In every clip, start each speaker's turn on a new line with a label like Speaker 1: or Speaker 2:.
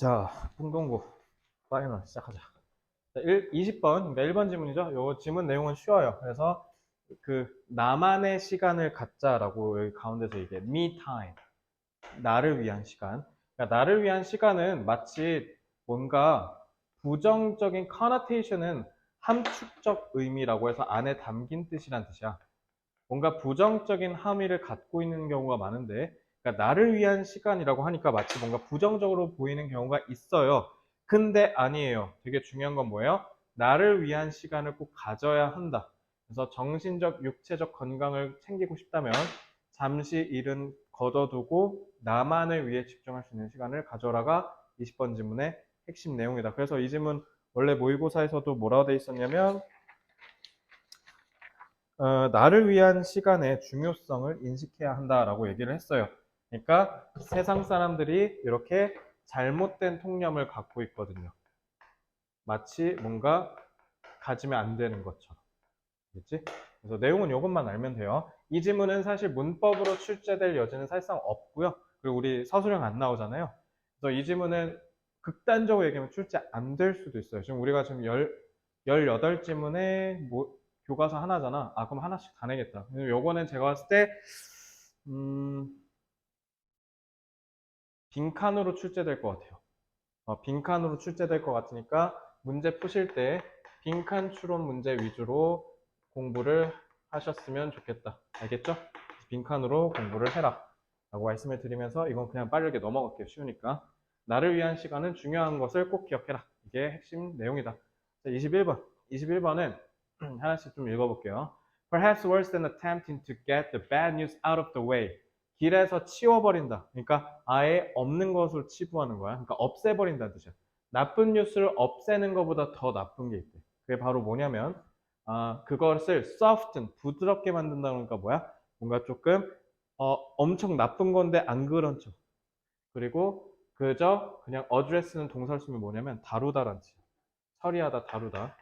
Speaker 1: 자, 풍동고 파이널 시작하자. 자, 20번, 그러니까 1번 지문이죠. 요 지문 내용은 쉬워요. 그래서 그 나만의 시간을 갖자라고 여기 가운데서 이게 me time, 나를 위한 시간. 그러니까 나를 위한 시간은 마치 뭔가 부정적인 connotation은 함축적 의미라고 해서 안에 담긴 뜻이란 뜻이야. 뭔가 부정적인 함의를 갖고 있는 경우가 많은데, 그러니까 나를 위한 시간이라고 하니까 마치 뭔가 부정적으로 보이는 경우가 있어요. 근데 아니에요. 되게 중요한 건 뭐예요? 나를 위한 시간을 꼭 가져야 한다. 그래서 정신적, 육체적 건강을 챙기고 싶다면 잠시 일은 거둬두고 나만을 위해 집중할 수 있는 시간을 가져라가 20번 지문의 핵심 내용이다. 그래서 이 지문 원래 모의고사에서도 뭐라고 돼 있었냐면 나를 위한 시간의 중요성을 인식해야 한다라고 얘기를 했어요. 그러니까 세상 사람들이 이렇게 잘못된 통념을 갖고 있거든요. 마치 뭔가 가지면 안 되는 것처럼. 그렇지? 그래서 내용은 이것만 알면 돼요. 이 지문은 사실 문법으로 출제될 여지는 사실상 없고요. 그리고 우리 서술형 안 나오잖아요. 그래서 이 지문은 극단적으로 얘기하면 출제 안 될 수도 있어요. 지금 우리가 지금 18지문에 교과서 하나잖아. 아, 그럼 하나씩 다 내겠다. 요거는 제가 봤을 때, 빈칸으로 출제될 것 같아요. 빈칸으로 출제될 것 같으니까 문제 푸실 때 빈칸 추론 문제 위주로 공부를 하셨으면 좋겠다. 알겠죠? 빈칸으로 공부를 해라. 라고 말씀을 드리면서 이건 그냥 빠르게 넘어갈게요. 쉬우니까. 나를 위한 시간은 중요한 것을 꼭 기억해라. 이게 핵심 내용이다. 자, 21번. 21번은 하나씩 좀 읽어볼게요. Perhaps worse than attempting to get the bad news out of the way. 길에서 치워버린다. 그러니까 아예 없는 것으로 치부하는 거야. 그러니까 없애버린다는 뜻이야. 나쁜 뉴스를 없애는 것보다 더 나쁜 게 있대. 그게 바로 뭐냐면 그것을 soften, 부드럽게 만든다는 거니까 뭐야? 뭔가 조금 엄청 나쁜 건데 안 그런 척. 그리고 그저 그냥 address는 동사를 쓰면 뭐냐면 다루다라는 뜻이야. 처리하다, 다루다.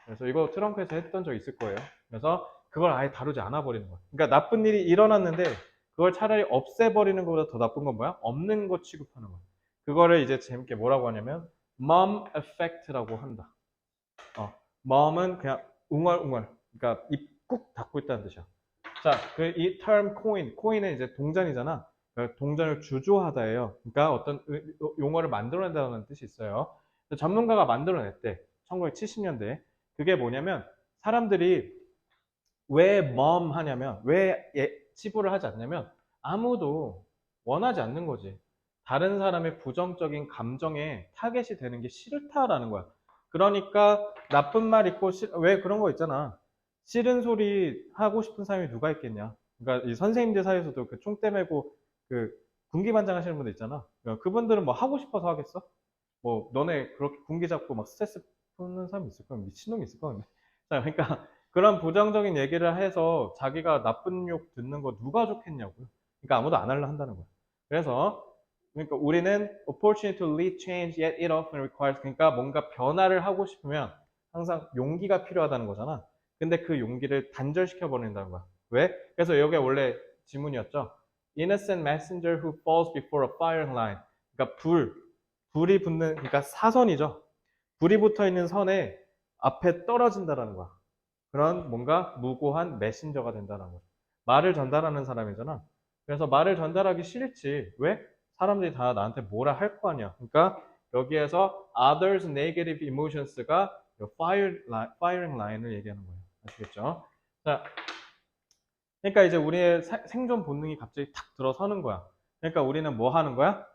Speaker 1: 그래서 이거 트렁크에서 했던 적 있을 거예요. 그래서 그걸 아예 다루지 않아 버리는 거야. 그러니까 나쁜 일이 일어났는데 그걸 차라리 없애버리는 것보다 더 나쁜 건 뭐야? 없는 거 취급하는 거야. 그거를 이제 재밌게 뭐라고 하냐면 mom effect라고 한다. mom은 그냥 웅얼웅얼. 그러니까 입 꾹 닫고 있다는 뜻이야. 자, 그 이 term coin은 이제 동전이잖아. 그러니까 동전을 주조하다예요. 그러니까 어떤 용어를 만들어낸다는 뜻이 있어요. 전문가가 만들어냈대. 1970년대에. 그게 뭐냐면 사람들이 왜 mom 하냐면 왜 치부를 하지 않냐면 아무도 원하지 않는 거지. 다른 사람의 부정적인 감정에 타겟이 되는 게 싫다라는 거야. 그러니까 나쁜 말 있고 왜 그런 거 있잖아. 싫은 소리 하고 싶은 사람이 누가 있겠냐. 그러니까 이 선생님들 사이에서도 그 총대 메고 그 군기반장 하시는 분들 있잖아. 그러니까 그분들은 뭐 하고 싶어서 하겠어? 뭐 너네 그렇게 군기 잡고 막 스트레스 푸는 사람 있을 거야. 미친놈이 있을 거야. 자, 그러니까 그런 부정적인 얘기를 해서 자기가 나쁜 욕 듣는 거 누가 좋겠냐고요. 그러니까 아무도 안 하려 한다는 거야. 그래서 그러니까 우리는 opportunity to lead change yet it often requires 그러니까 뭔가 변화를 하고 싶으면 항상 용기가 필요하다는 거잖아. 근데 그 용기를 단절시켜 버린다는 거야. 왜? 그래서 여기가 원래 지문이었죠. Innocent messenger who falls before a firing line. 그러니까 불이 붙는 그러니까 사선이죠. 불이 붙어 있는 선에 앞에 떨어진다라는 거야. 그런 뭔가 무고한 메신저가 된다는 거죠. 말을 전달하는 사람이잖아. 그래서 말을 전달하기 싫지. 왜? 사람들이 다 나한테 뭐라 할 거 아니야. 그러니까 여기에서 others negative emotions가 firing line을 얘기하는 거예요. 아시겠죠? 자, 그러니까 이제 우리의 생존 본능이 갑자기 탁 들어서는 거야. 그러니까 우리는 뭐 하는 거야?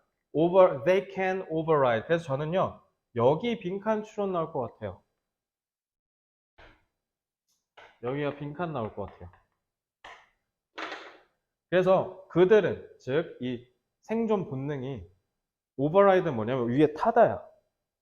Speaker 1: They can override. 그래서 저는요, 여기 빈칸 추론 나올 것 같아요. 여기가 빈칸 나올 것 같아요. 그래서 그들은, 즉, 이 생존 본능이 오버라이드는 뭐냐면 위에 타다야.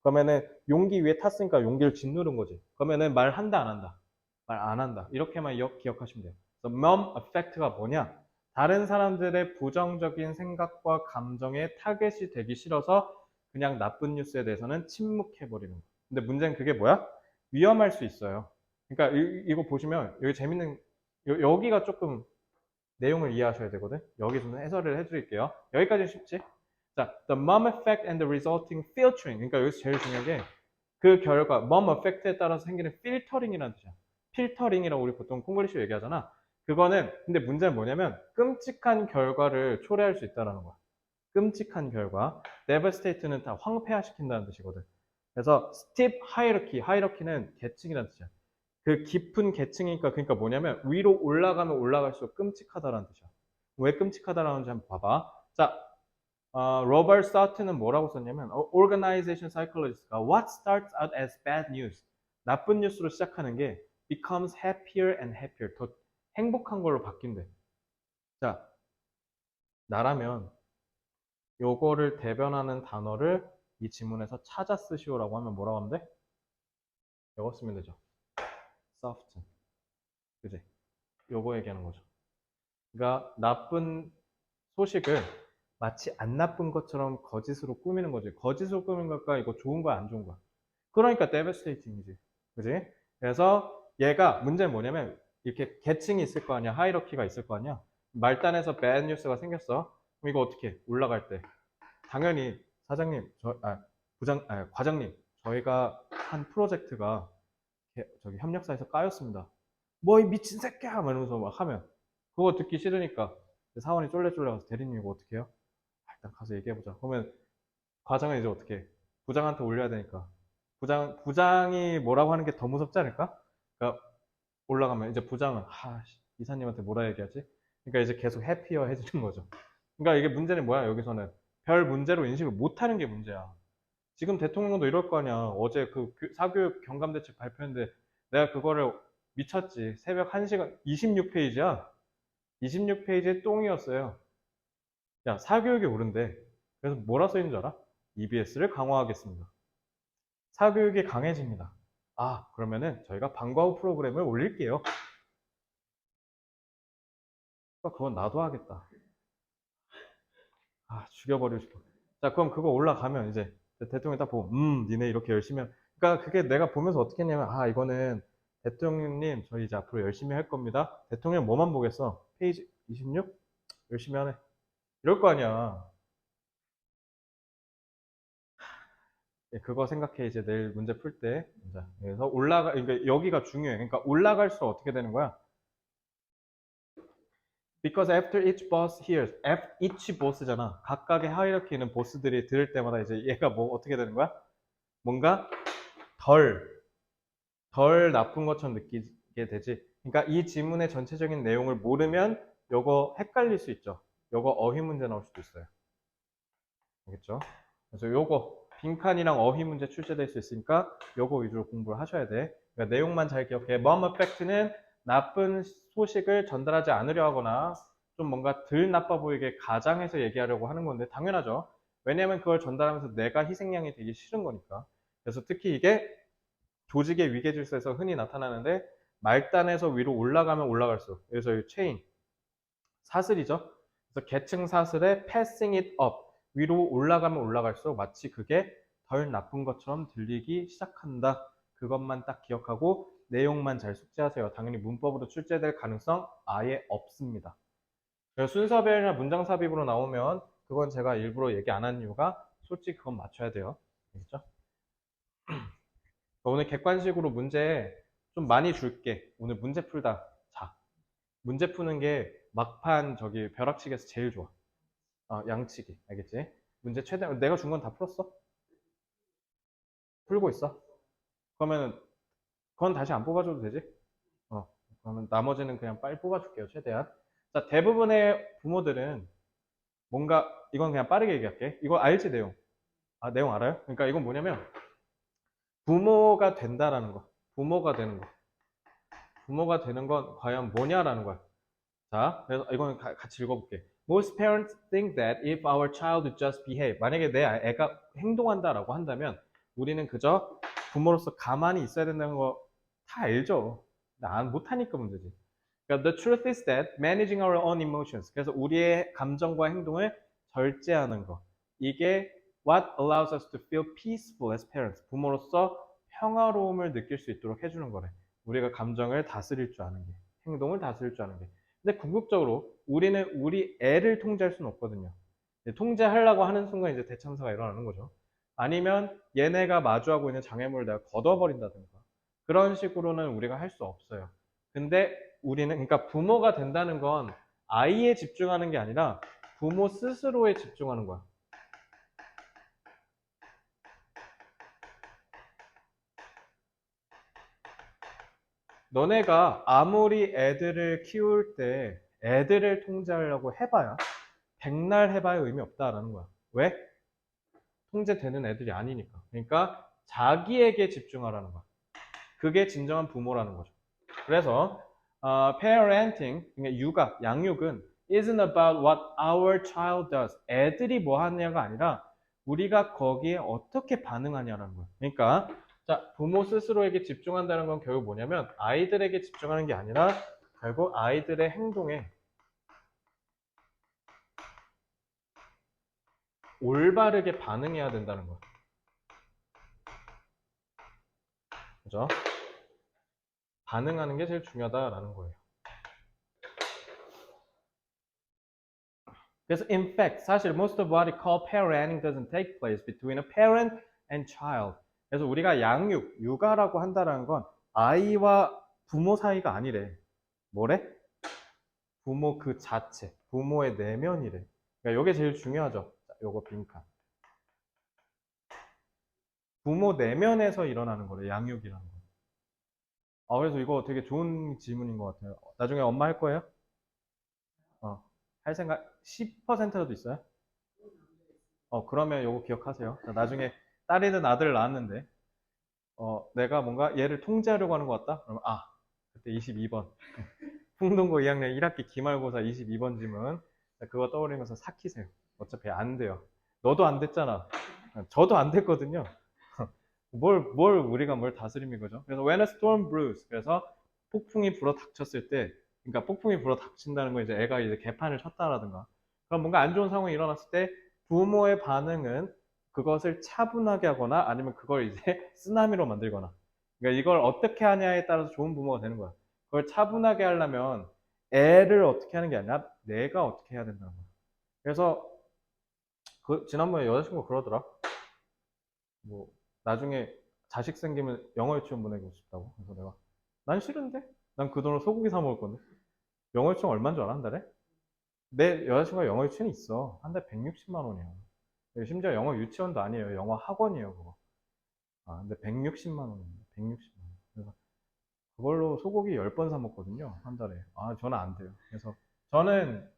Speaker 1: 그러면은 용기 위에 탔으니까 용기를 짓누른 거지. 그러면은 말한다, 안 한다? 말 안 한다. 이렇게만 기억하시면 돼요. 그래서 mom effect가 뭐냐? 다른 사람들의 부정적인 생각과 감정에 타겟이 되기 싫어서 그냥 나쁜 뉴스에 대해서는 침묵해버리는 거. 근데 문제는 그게 뭐야? 위험할 수 있어요. 그러니까 이거 보시면 여기 재밌는 여기가 조금 내용을 이해하셔야 되거든. 여기 좀 해설을 해드릴게요. 여기까지 쉽지? 자, the mom effect and the resulting filtering. 그러니까 여기서 제일 중요한 게 그 결과, mom effect에 따라서 생기는 filtering이라는 뜻이야. 필터링이라고 우리 보통 콩글리시 얘기하잖아. 그거는 근데 문제는 뭐냐면 끔찍한 결과를 초래할 수 있다는 거야. 끔찍한 결과. devastate는 다 황폐화시킨다는 뜻이거든. 그래서 steep hierarchy, hierarchy는 계층이라는 뜻이야. 그 깊은 계층이니까 그러니까 뭐냐면 위로 올라가면 올라갈수록 끔찍하다라는 뜻이야. 왜 끔찍하다라는지 한번 봐봐. 자, 로버트 사트는 뭐라고 썼냐면 organization psychologist가 what starts out as bad news 나쁜 뉴스로 시작하는 게 becomes happier and happier 더 행복한 걸로 바뀐대. 자, 나라면 요거를 대변하는 단어를 이 지문에서 찾아 쓰시오라고 하면 뭐라고 하면 돼? 요거 쓰면 되죠. soft. 그지? 요거 얘기하는 거죠. 그러니까 나쁜 소식을 마치 안 나쁜 것처럼 거짓으로 꾸미는 거지. 거짓으로 꾸미는 걸까? 이거 좋은 거야, 안 좋은 거야? 그러니까 devastating이지. 그지? 그래서 얘가 문제는 뭐냐면 이렇게 계층이 있을 거 아니야. 하이러키가 있을 거 아니야. 말단에서 bad news가 생겼어. 그럼 이거 어떻게 해? 올라갈 때. 당연히 사장님, 과장님, 저희가 한 프로젝트가 저기 협력사에서 까였습니다. 뭐 이 미친 새끼야! 막 이러면서 막 하면 그거 듣기 싫으니까 사원이 쫄래쫄래 가서 대리님 이거 어떻게 해요? 일단 가서 얘기해보자. 그러면 과장은 이제 어떻게 해? 부장한테 올려야 되니까 부장이 뭐라고 하는 게 더 무섭지 않을까? 그러니까 올라가면 이제 부장은 이사님한테 뭐라 얘기하지? 그러니까 이제 계속 해피어 해주는 거죠. 그러니까 이게 문제는 뭐야? 여기서는 별 문제로 인식을 못하는 게 문제야. 지금 대통령도 이럴 거 아니야. 어제 그 사교육 경감대책 발표했는데 내가 그거를 미쳤지. 새벽 1시간 26페이지야. 26페이지에 똥이었어요. 야, 사교육이 옳은데. 그래서 뭐라 써 있는 줄 알아? EBS를 강화하겠습니다. 사교육이 강해집니다. 아, 그러면은 저희가 방과 후 프로그램을 올릴게요. 그건 나도 하겠다. 아, 죽여버리고 싶어. 자, 그럼 그거 올라가면 이제 대통령이 딱 보고, 니네 이렇게 열심히 그러니까 그게 내가 보면서 어떻게 했냐면, 이거는 대통령님, 저희 이제 앞으로 열심히 할 겁니다. 대통령 뭐만 보겠어? 페이지 26? 열심히 하네. 이럴 거 아니야. 예, 그거 생각해 이제 내일 문제 풀 때. 자, 그래서 그러니까 여기가 중요해. 그러니까 올라갈수록 어떻게 되는 거야? Because after each boss hears, each boss잖아. 각각의 하이어키는 보스들이 들을 때마다 이제 얘가 뭐 어떻게 되는 거야? 뭔가 덜, 덜 나쁜 것처럼 느끼게 되지. 그러니까 이 지문의 전체적인 내용을 모르면 요거 헷갈릴 수 있죠. 요거 어휘 문제 나올 수도 있어요. 알겠죠? 그래서 요거 빈칸이랑 어휘 문제 출제될 수 있으니까 요거 위주로 공부를 하셔야 돼. 그러니까 내용만 잘 기억해. mom effect는 나쁜 소식을 전달하지 않으려 하거나 좀 뭔가 덜 나빠 보이게 가장해서 얘기하려고 하는 건데 당연하죠. 왜냐면 그걸 전달하면서 내가 희생양이 되기 싫은 거니까. 그래서 특히 이게 조직의 위계 질서에서 흔히 나타나는데 말단에서 위로 올라가면 올라갈수록 그래서 이 체인 사슬이죠. 그래서 계층 사슬에 passing it up 위로 올라가면 올라갈수록 마치 그게 덜 나쁜 것처럼 들리기 시작한다. 그것만 딱 기억하고 내용만 잘 숙지하세요. 당연히 문법으로 출제될 가능성 아예 없습니다. 순서별이나 문장 삽입으로 나오면 그건 제가 일부러 얘기 안 한 이유가 솔직히 그건 맞춰야 돼요. 알겠죠? 오늘 객관식으로 문제 좀 많이 줄게. 오늘 문제 풀다. 자, 문제 푸는 게 막판 저기 벼락치기에서 제일 좋아. 양치기. 알겠지? 문제 최대한 내가 준 건 다 풀었어? 풀고 있어? 그러면 그건 다시 안 뽑아줘도 되지? 그러면 나머지는 그냥 빨리 뽑아줄게요. 최대한. 자, 대부분의 부모들은 뭔가 이건 그냥 빠르게 얘기할게. 이거 알지 내용? 내용 알아요? 그러니까 이건 뭐냐면 부모가 된다라는 거. 부모가 되는 거. 부모가 되는 건 과연 뭐냐라는 거야. 자, 그래서 이건 같이 읽어볼게. Most parents think that if our child would just behave, 만약에 내 애가 행동한다라고 한다면 우리는 그저 부모로서 가만히 있어야 된다는 거 다 알죠. 안 못하니까 문제지. 그러니까 the truth is that managing our own emotions, 그래서 우리의 감정과 행동을 절제하는 거. 이게 what allows us to feel peaceful as parents. 부모로서 평화로움을 느낄 수 있도록 해주는 거래. 우리가 감정을 다스릴 줄 아는 게, 행동을 다스릴 줄 아는 게. 근데 궁극적으로 우리는 우리 애를 통제할 수는 없거든요. 통제하려고 하는 순간 이제 대참사가 일어나는 거죠. 아니면 얘네가 마주하고 있는 장애물을 내가 걷어버린다든가 그런 식으로는 우리가 할 수 없어요. 근데 우리는 그러니까 부모가 된다는 건 아이에 집중하는 게 아니라 부모 스스로에 집중하는 거야. 너네가 아무리 애들을 키울 때 애들을 통제하려고 해봐야 백날 해봐야 의미 없다라는 거야. 왜? 통제되는 애들이 아니니까. 그러니까 자기에게 집중하라는 거야. 그게 진정한 부모라는 거죠. 그래서 parenting, 그러니까 육아, 양육은 isn't about what our child does. 애들이 뭐 하느냐가 아니라 우리가 거기에 어떻게 반응하냐라는 거예요. 그러니까 자, 부모 스스로에게 집중한다는 건 결국 뭐냐면 아이들에게 집중하는 게 아니라 결국 아이들의 행동에 올바르게 반응해야 된다는 거예요. 그죠? 반응하는 게 제일 중요하다라는 거예요. 그래서 in fact 사실 most of what we call parenting doesn't take place between a parent and child. 그래서 우리가 양육, 육아라고 한다는 건 아이와 부모 사이가 아니래. 뭐래? 부모 그 자체, 부모의 내면이래. 그러니까 이게 제일 중요하죠. 자, 요거 빈칸. 부모 내면에서 일어나는 거래, 양육이라는 거. 그래서 이거 되게 좋은 질문인 것 같아요. 나중에 엄마 할 거예요? 할 생각 10%라도 있어요? 그러면 요거 기억하세요. 자, 나중에 딸이든 아들을 낳았는데, 내가 뭔가 얘를 통제하려고 하는 것 같다? 그러면, 그때 22번. 풍동고 2학년 1학기 기말고사 22번 지문. 그거 떠올리면서 삭히세요. 어차피 안 돼요. 너도 안 됐잖아. 저도 안 됐거든요. 우리가 뭘 다스림이 거죠? 그래서 when a storm brews. 그래서 폭풍이 불어 닥쳤을 때, 그러니까 폭풍이 불어 닥친다는 건 이제 애가 이제 개판을 쳤다라든가. 그럼 뭔가 안 좋은 상황이 일어났을 때 부모의 반응은 그것을 차분하게 하거나 아니면 그걸 이제 쓰나미로 만들거나. 그러니까 이걸 어떻게 하냐에 따라서 좋은 부모가 되는 거야. 그걸 차분하게 하려면 애를 어떻게 하는 게 아니라 내가 어떻게 해야 된다는 거야. 그래서 지난번에 여자친구가 그러더라. 뭐 나중에 자식 생기면 영어 유치원 보내고 싶다고. 그래서 내가 난 싫은데? 난 그 돈으로 소고기 사 먹을 건데. 영어 유치원 얼마인 줄 알아? 한 달에? 내 여자친구가 영어 유치원이 있어. 한 달 160만 원이야. 심지어 영어 유치원도 아니에요. 영어 학원이에요, 그거. 근데 160만 원입니다. 160만 원. 그래서 그걸로 소고기 10번 사 먹거든요. 한 달에. 저는 안 돼요. 그래서 저는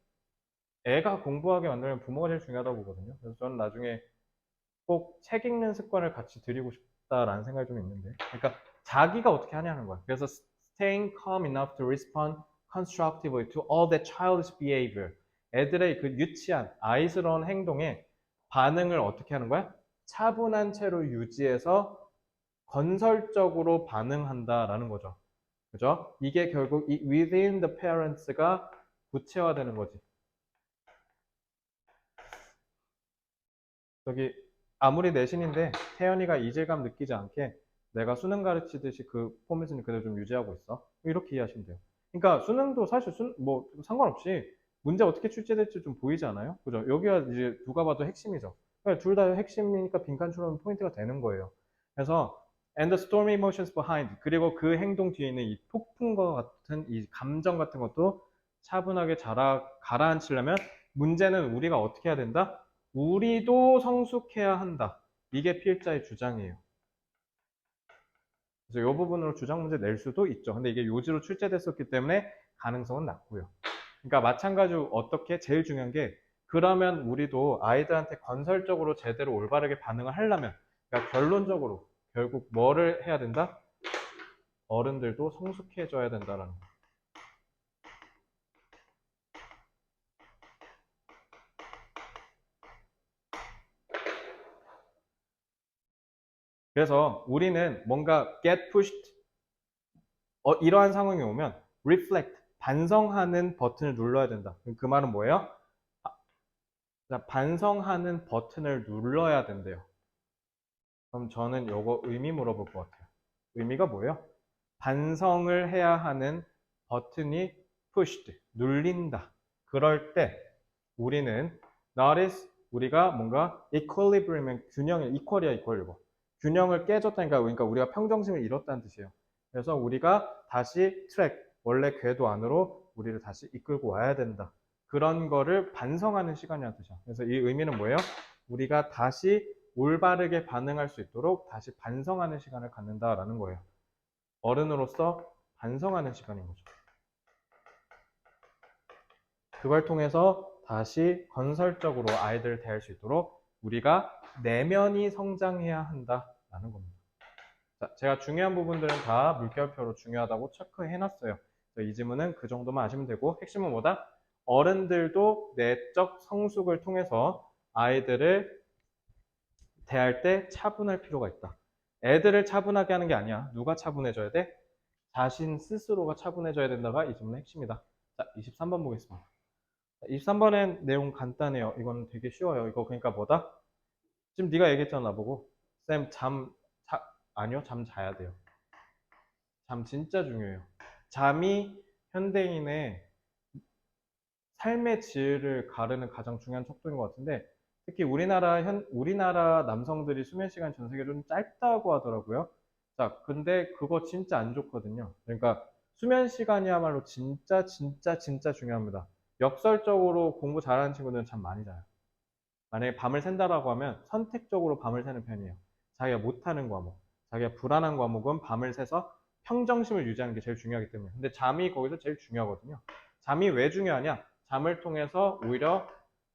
Speaker 1: 애가 공부하게 만들면 부모가 제일 중요하다고 보거든요. 그래서 저는 나중에 꼭 책 읽는 습관을 같이 들이고 싶다라는 생각이 좀 있는데. 그러니까 자기가 어떻게 하냐는 거야. 그래서 staying calm enough to respond constructively to all that childish behavior. 애들의 그 유치한 아이스러운 행동에 반응을 어떻게 하는 거야? 차분한 채로 유지해서 건설적으로 반응한다라는 거죠. 그죠? 이게 결국 이 within the parents가 구체화되는 거지. 저기 아무리 내신인데 태연이가 이질감 느끼지 않게 내가 수능 가르치듯이 그 포맷은 그대로 좀 유지하고 있어. 이렇게 이해하시면 돼요. 그러니까 수능도 사실 뭐 상관없이 문제 어떻게 출제될지 좀 보이지 않아요? 그죠? 여기가 이제 누가 봐도 핵심이죠. 그러니까 둘 다 핵심이니까 빈칸처럼 포인트가 되는 거예요. 그래서 and the stormy emotions behind 그리고 그 행동 뒤에 있는 이 폭풍과 같은 이 감정 같은 것도 차분하게 가라앉히려면 문제는 우리가 어떻게 해야 된다? 우리도 성숙해야 한다. 이게 필자의 주장이에요. 그래서 이 부분으로 주장 문제 낼 수도 있죠. 근데 이게 요지로 출제됐었기 때문에 가능성은 낮고요. 그러니까 마찬가지로 어떻게 제일 중요한 게 그러면 우리도 아이들한테 건설적으로 제대로 올바르게 반응을 하려면 그러니까 결론적으로 결국 뭐를 해야 된다? 어른들도 성숙해져야 된다라는 거. 그래서 우리는 뭔가 get pushed 이러한 상황이 오면 reflect 반성하는 버튼을 눌러야 된다. 그 말은 뭐예요? 반성하는 버튼을 눌러야 된대요. 그럼 저는 요거 의미 물어볼 것 같아요. 의미가 뭐예요? 반성을 해야 하는 버튼이 pushed, 눌린다. 그럴 때 우리는 notice 우리가 뭔가 equilibrium, 균형을, equal이야, equal. 균형을 깨졌다니까, 그러니까 우리가 평정심을 잃었다는 뜻이에요. 그래서 우리가 다시 트랙, 원래 궤도 안으로 우리를 다시 이끌고 와야 된다. 그런 거를 반성하는 시간이라는 뜻이야. 그래서 이 의미는 뭐예요? 우리가 다시 올바르게 반응할 수 있도록 다시 반성하는 시간을 갖는다라는 거예요. 어른으로서 반성하는 시간인 거죠. 그걸 통해서 다시 건설적으로 아이들을 대할 수 있도록 우리가 내면이 성장해야 한다라는 겁니다. 자, 제가 중요한 부분들은 다 물결표로 중요하다고 체크해놨어요. 이 지문은 그 정도만 아시면 되고, 핵심은 뭐다? 어른들도 내적 성숙을 통해서 아이들을 대할 때 차분할 필요가 있다. 애들을 차분하게 하는 게 아니야. 누가 차분해져야 돼? 자신 스스로가 차분해져야 된다가 이 지문의 핵심이다. 자, 23번 보겠습니다. 23번엔 내용 간단해요. 이건 되게 쉬워요. 이거 그러니까 뭐다? 지금 네가 얘기했잖아, 나보고. 쌤, 아니요, 잠 자야 돼요. 잠 진짜 중요해요. 잠이 현대인의 삶의 질을 가르는 가장 중요한 척도인 것 같은데, 특히 우리나라 남성들이 수면 시간이 전 세계로 좀 짧다고 하더라고요. 자, 근데 그거 진짜 안 좋거든요. 그러니까 수면 시간이야말로 진짜 중요합니다. 역설적으로 공부 잘하는 친구들은 잠 많이 자요. 만약에 밤을 샌다라고 하면 선택적으로 밤을 새는 편이에요. 자기가 못하는 과목, 자기가 불안한 과목은 밤을 새서 평정심을 유지하는 게 제일 중요하기 때문에. 근데 잠이 거기서 제일 중요하거든요. 잠이 왜 중요하냐? 잠을 통해서 오히려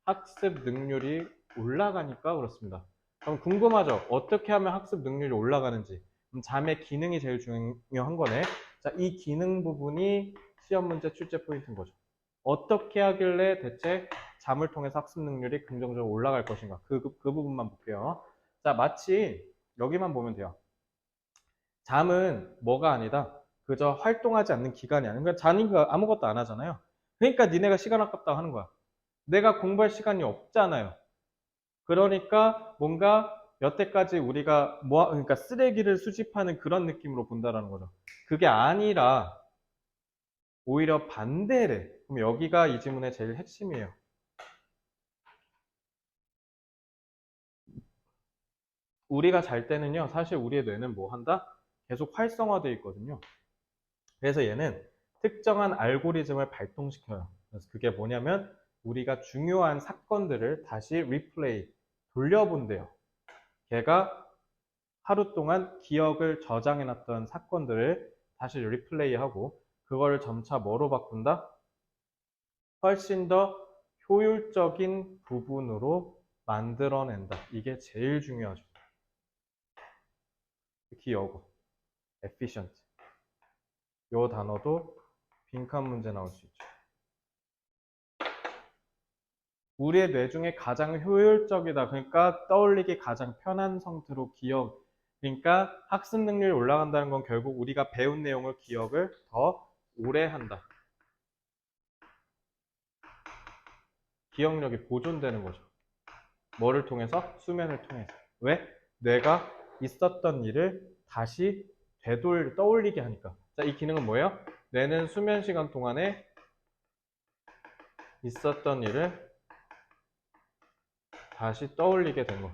Speaker 1: 학습 능률이 올라가니까 그렇습니다. 그럼 궁금하죠? 어떻게 하면 학습 능률이 올라가는지. 그럼 잠의 기능이 제일 중요한 거네. 자, 이 기능 부분이 시험 문제 출제 포인트인 거죠. 어떻게 하길래 대체 잠을 통해서 학습 능률이 긍정적으로 올라갈 것인가. 그 부분만 볼게요. 자, 마치 여기만 보면 돼요. 잠은 뭐가 아니다. 그저 활동하지 않는 기간이 아니야. 그러니까 자니까 아무것도 안 하잖아요. 그러니까 니네가 시간 아깝다고 하는 거야. 내가 공부할 시간이 없잖아요. 그러니까 뭔가 여태까지 우리가 그러니까 쓰레기를 수집하는 그런 느낌으로 본다라는 거죠. 그게 아니라 오히려 반대래. 그럼 여기가 이 지문의 제일 핵심이에요. 우리가 잘 때는요, 사실 우리의 뇌는 뭐 한다? 계속 활성화되어 있거든요. 그래서 얘는 특정한 알고리즘을 발동시켜요. 그래서 그게 뭐냐면 우리가 중요한 사건들을 다시 리플레이, 돌려본대요. 걔가 하루 동안 기억을 저장해놨던 사건들을 다시 리플레이하고 그거를 점차 뭐로 바꾼다? 훨씬 더 효율적인 부분으로 만들어낸다. 이게 제일 중요하죠. 특히 요거, efficient. 요 단어도 빈칸 문제 나올 수 있죠. 우리의 뇌 중에 가장 효율적이다. 그러니까 떠올리기 가장 편한 상태로 기억. 그러니까 학습 능률이 올라간다는 건 결국 우리가 배운 내용을 기억을 더 오래 한다. 기억력이 보존되는 거죠. 뭐를 통해서? 수면을 통해서. 왜? 뇌가 있었던 일을 다시 떠올리게 하니까. 자, 이 기능은 뭐예요? 뇌는 수면 시간 동안에 있었던 일을 다시 떠올리게 된 거.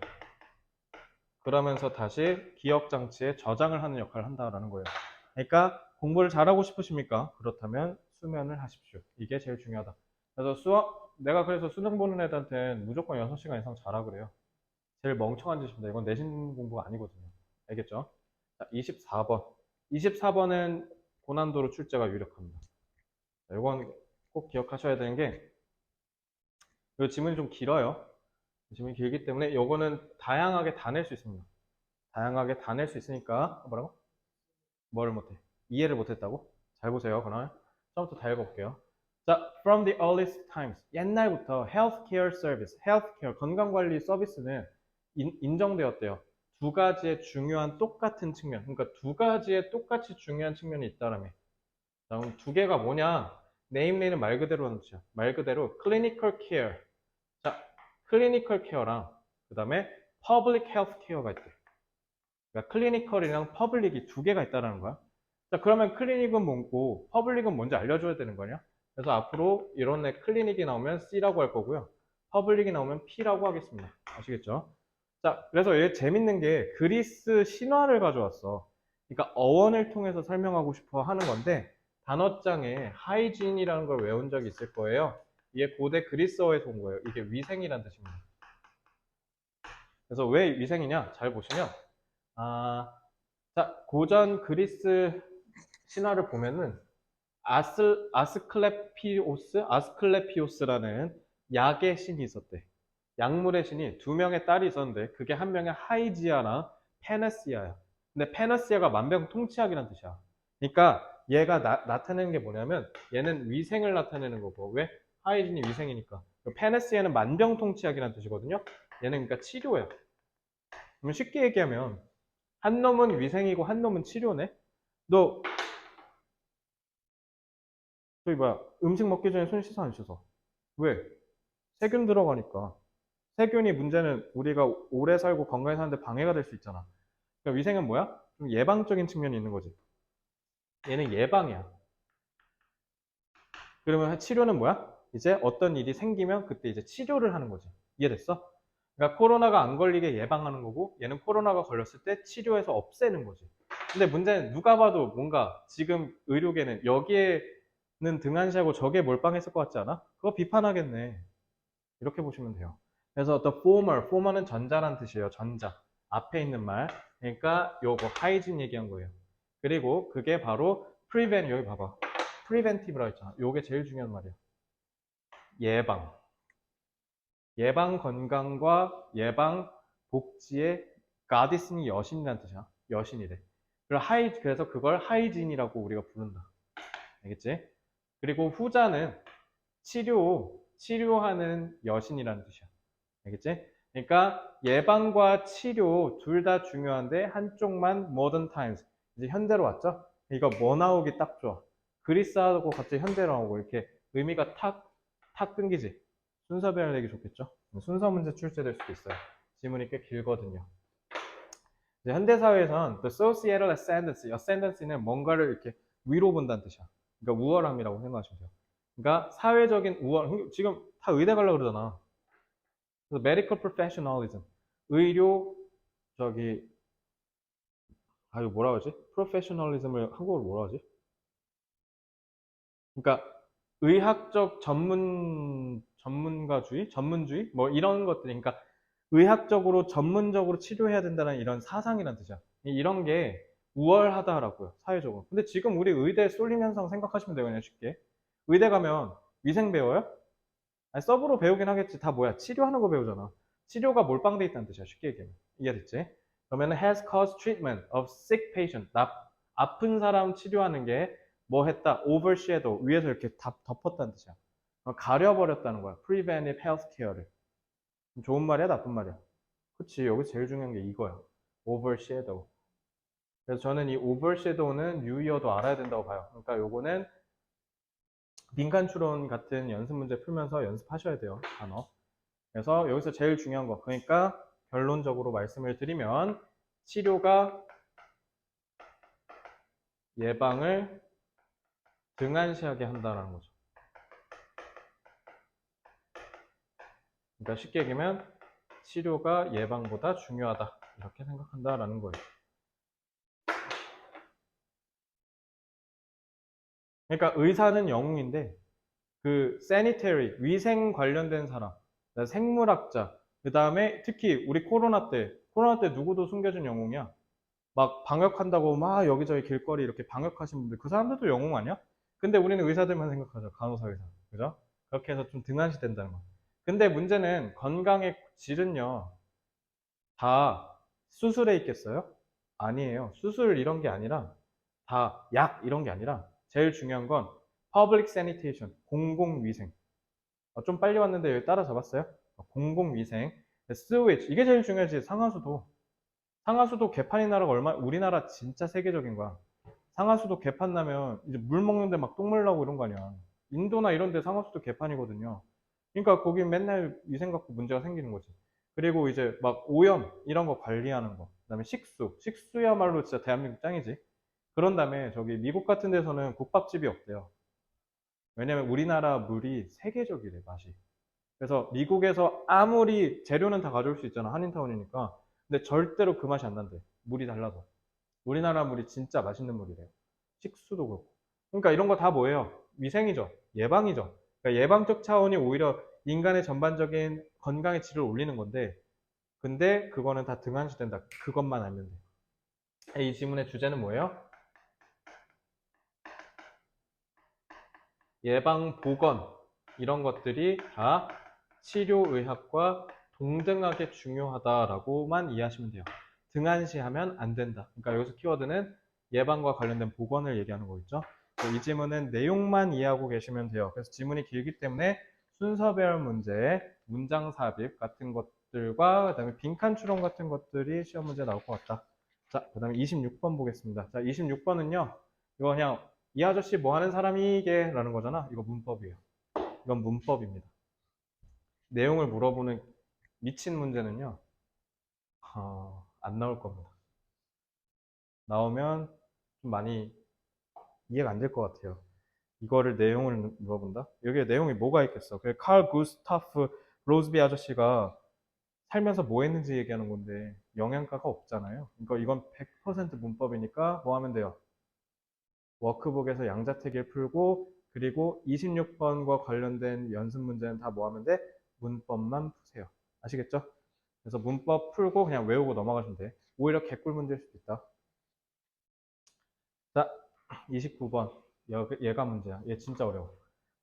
Speaker 1: 그러면서 다시 기억 장치에 저장을 하는 역할을 한다라는 거예요. 그러니까 공부를 잘하고 싶으십니까? 그렇다면 수면을 하십시오. 이게 제일 중요하다. 그래서 내가 그래서 수능 보는 애들한테는 무조건 6시간 이상 자라 그래요. 제일 멍청한 짓입니다. 이건 내신 공부가 아니거든요. 알겠죠? 자, 24번. 24번은 고난도로 출제가 유력합니다. 이건 꼭 기억하셔야 되는 게, 이 지문이 좀 길어요. 지문이 길기 때문에 이거는 다양하게 다 낼 수 있습니다. 다양하게 다 낼 수 있으니까, 뭐라고? 뭐를 못해? 이해를 못했다고? 잘 보세요. 그러면 처음부터 다 읽어볼게요. 자, from the earliest times. 옛날부터 healthcare service, healthcare, 건강관리 서비스는 인정되었대요. 두 가지의 중요한 똑같은 측면. 그러니까 두 가지의 똑같이 중요한 측면이 있다라며. 자, 그럼 두 개가 뭐냐? 네임레이는 말 그대로 하는 뜻이야. 말 그대로 clinical care. 자, clinical care랑 그 다음에 public health care가 있대. 그러니까 클리니컬이랑 퍼블릭이 두 개가 있다는 거야. 자, 그러면 클리닉은 뭐고 퍼블릭은 뭔지 알려줘야 되는 거냐? 그래서 앞으로 이런 애 클리닉이 나오면 C라고 할 거고요. 퍼블릭이 나오면 P라고 하겠습니다. 아시겠죠? 자, 그래서 얘 재밌는 게 그리스 신화를 가져왔어. 그러니까 어원을 통해서 설명하고 싶어 하는 건데 단어장에 하이진이라는 걸 외운 적이 있을 거예요. 이게 고대 그리스어에서 온 거예요. 이게 위생이란 뜻입니다. 그래서 왜 위생이냐? 잘 보시면 자, 고전 그리스 신화를 보면은 아스클레피오스라는 약의 신이 있었대. 약물의 신이 두 명의 딸이 있었는데 그게 한 명의 하이지아나 페네시아야. 근데 페네시아가 만병통치약이라는 뜻이야. 그러니까 얘가 나타내는 게 뭐냐면 얘는 위생을 나타내는 거고 왜? 하이진이 위생이니까. 페네시아는 만병통치약이라는 뜻이거든요. 얘는 그러니까 치료야. 그럼 쉽게 얘기하면 한 놈은 위생이고 한 놈은 치료네. 너 저기 뭐야 음식 먹기 전에 손 씻어 안 씻어? 왜? 세균 들어가니까. 세균이 문제는 우리가 오래 살고 건강히 사는데 방해가 될 수 있잖아. 그러니까 위생은 뭐야? 좀 예방적인 측면이 있는 거지. 얘는 예방이야. 그러면 치료는 뭐야? 이제 어떤 일이 생기면 그때 이제 치료를 하는 거지. 이해됐어? 그러니까 코로나가 안 걸리게 예방하는 거고 얘는 코로나가 걸렸을 때 치료해서 없애는 거지. 근데 문제는 누가 봐도 뭔가 지금 의료계는 여기에는 등한시하고 저기에 몰빵했을 것 같지 않아? 그거 비판하겠네. 이렇게 보시면 돼요. 그래서 the former는 전자란 뜻이에요. 전자. 앞에 있는 말. 그러니까 요거 hygiene 얘기한 거예요. 그리고 그게 바로 prevent 여기 봐봐. preventive라고 했잖아. 요게 제일 중요한 말이야. 예방. 예방 건강과 예방 복지의 goddess는 여신이라는 뜻이야. 여신이래. 그래서 그걸 하이진이라고 우리가 부른다. 알겠지? 그리고 후자는 치료하는 여신이라는 뜻이야. 알겠지? 그러니까 예방과 치료 둘 다 중요한데 한쪽만 modern times. 이제 현대로 왔죠? 이거 뭐 나오기 딱 좋아. 그리스하고 갑자기 현대로 나오고 이렇게 의미가 탁 끊기지. 순서별로 내기 좋겠죠? 순서 문제 출제될 수도 있어요. 지문이 꽤 길거든요. 이제 현대사회에선 the societal ascendancy는 뭔가를 이렇게 위로 본다는 뜻이야. 그러니까 우월함이라고 생각하시면 돼요. 그러니까 사회적인 우월, 지금 다 의대 가려고 그러잖아. 그래서 medical professionalism, 의료 저기 이거 뭐라 그러지? professionalism을 한국어로 뭐라 하지? 그러니까 의학적 전문주의, 뭐 이런 것들이, 그러니까 의학적으로 전문적으로 치료해야 된다는 이런 사상이란 뜻이야. 이런 게 우월하다라고요, 사회적으로. 근데 지금 우리 의대 쏠림 현상 생각하시면 돼요, 그냥 쉽게. 의대 가면 위생 배워요? 아니, 서브로 배우긴 하겠지. 다 뭐야? 치료하는 거 배우잖아. 치료가 몰빵돼 있다는 뜻이야. 쉽게 얘기하면. 이해됐지? 그러면 has caused treatment of sick patient. 아픈 사람 치료하는 게 뭐 했다? overshadow. 위에서 이렇게 덮었다는 뜻이야. 가려버렸다는 거야. preventive healthcare를. 좋은 말이야? 나쁜 말이야? 그치. 여기 제일 중요한 게 이거야. overshadow. 그래서 저는 이 overshadow는 유의어도 알아야 된다고 봐요. 그러니까 요거는 빈칸 추론 같은 연습 문제 풀면서 연습하셔야 돼요. 단어. 그래서 여기서 제일 중요한 거. 그러니까 결론적으로 말씀을 드리면 치료가 예방을 등한시하게 한다는 거죠. 그러니까 쉽게 얘기하면 치료가 예방보다 중요하다. 이렇게 생각한다라는 거예요. 그러니까 의사는 영웅인데 그 sanitary, 위생 관련된 사람, 생물학자, 그 다음에 특히 우리 코로나 때 누구도 숨겨진 영웅이야. 막 방역한다고 막 여기저기 길거리 이렇게 방역하신 분들 그 사람들도 영웅 아니야? 근데 우리는 의사들만 생각하죠. 간호사 의사. 그죠? 그렇게 해서 좀 등한시 된다는 거. 근데 문제는 건강의 질은요. 다 수술에 있겠어요? 아니에요. 수술 이런 게 아니라 다 약 이런 게 아니라 제일 중요한 건 public sanitation, 공공위생. 좀 빨리 왔는데 여기 따라잡았어요? 공공위생. sewage 이게 제일 중요하지. 상하수도 개판인 나라가 우리나라 진짜 세계적인 거야. 상하수도 개판 나면 이제 물 먹는데 막 똥물 나고 이런 거 아니야. 인도나 이런 데 상하수도 개판이거든요. 그러니까 거기 맨날 위생 갖고 문제가 생기는 거지. 그리고 이제 막 오염 이런 거 관리하는 거. 그다음에 식수야말로 진짜 대한민국 짱이지. 그런 다음에 저기 미국 같은 데서는 국밥집이 없대요. 왜냐면 우리나라 물이 세계적이래, 맛이. 그래서 미국에서 아무리 재료는 다 가져올 수 있잖아. 한인타운이니까. 근데 절대로 그 맛이 안 난대. 물이 달라서. 우리나라 물이 진짜 맛있는 물이래요. 식수도 그렇고. 그러니까 이런 거 다 뭐예요? 위생이죠. 예방이죠. 그러니까 예방적 차원이 오히려 인간의 전반적인 건강의 질을 올리는 건데, 근데 그거는 다 등한시된다. 그것만 알면 돼. 이 지문의 주제는 뭐예요? 예방, 보건 이런 것들이 다 치료의학과 동등하게 중요하다라고만 이해하시면 돼요. 등한시하면 안 된다. 그러니까 여기서 키워드는 예방과 관련된 보건을 얘기하는 거겠죠. 이 지문은 내용만 이해하고 계시면 돼요. 그래서 지문이 길기 때문에 순서별 문제, 문장 삽입 같은 것들과 그다음에 빈칸 추론 같은 것들이 시험 문제에 나올 것 같다. 자, 그다음에 26번 보겠습니다. 자, 26번은요. 이거 그냥 이 아저씨 뭐 하는 사람이게? 라는 거잖아. 이거 문법이에요. 이건 문법입니다. 내용을 물어보는 미친 문제는요. 안 나올 겁니다. 나오면 좀 많이 이해가 안 될 것 같아요. 이거를 내용을 물어본다? 여기에 내용이 뭐가 있겠어? 그 칼 구스타프 로즈비 아저씨가 살면서 뭐 했는지 얘기하는 건데 영양가가 없잖아요. 그러니까 이건 100% 문법이니까 뭐 하면 돼요? 워크북에서 양자택일 풀고 그리고 26번과 관련된 연습 문제는 다 뭐 하면 돼? 문법만 푸세요. 아시겠죠? 그래서 문법 풀고 그냥 외우고 넘어가시면 돼. 오히려 개꿀 문제일 수도 있다. 자, 29번. 얘가 문제야. 얘 진짜 어려워.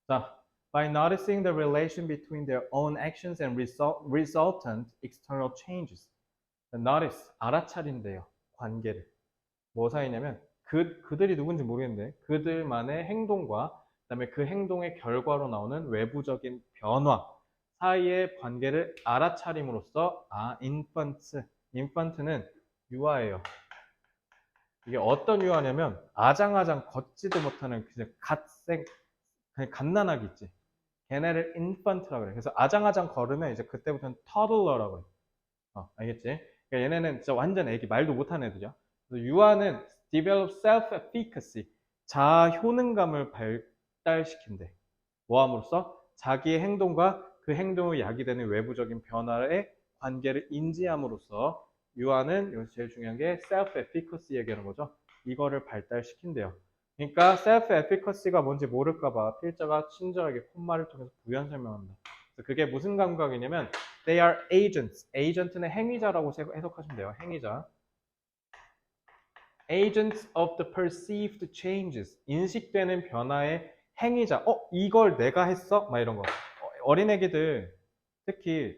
Speaker 1: 자, by noticing the relation between their own actions and resultant external changes. notice, 알아차린대요. 관계를. 뭐 사이냐면 그들이 누군지 모르겠는데 그들만의 행동과 그다음에 그 행동의 결과로 나오는 외부적인 변화 사이의 관계를 알아차림으로써 인펀트는 유아예요. 이게 어떤 유아냐면 아장아장 걷지도 못하는 그냥 그냥 갓난아기 있지. 걔네를 인펀트라고 그래. 그래서 아장아장 걸으면 이제 그때부터는 toddler라고 해. 알겠지? 그러니까 얘네는 진짜 완전 애기, 말도 못하는 애들이야. 그래서 유아는 develop self-efficacy, 자아 효능감을 발달시킨대. 뭐함으로써? 자기의 행동과 그 행동을 야기되는 외부적인 변화의 관계를 인지함으로써 유아는 여기서 제일 중요한 게 self-efficacy 얘기하는 거죠. 이거를 발달시킨대요. 그러니까 self-efficacy가 뭔지 모를까봐 필자가 친절하게 콧말을 통해서 부연 설명합니다. 그게 무슨 감각이냐면 they are agents. agent는 행위자라고 해석하시면 돼요. 행위자. agents of the perceived changes. 인식되는 변화의 행위자. 이걸 내가 했어? 막 이런 거. 어린애기들 특히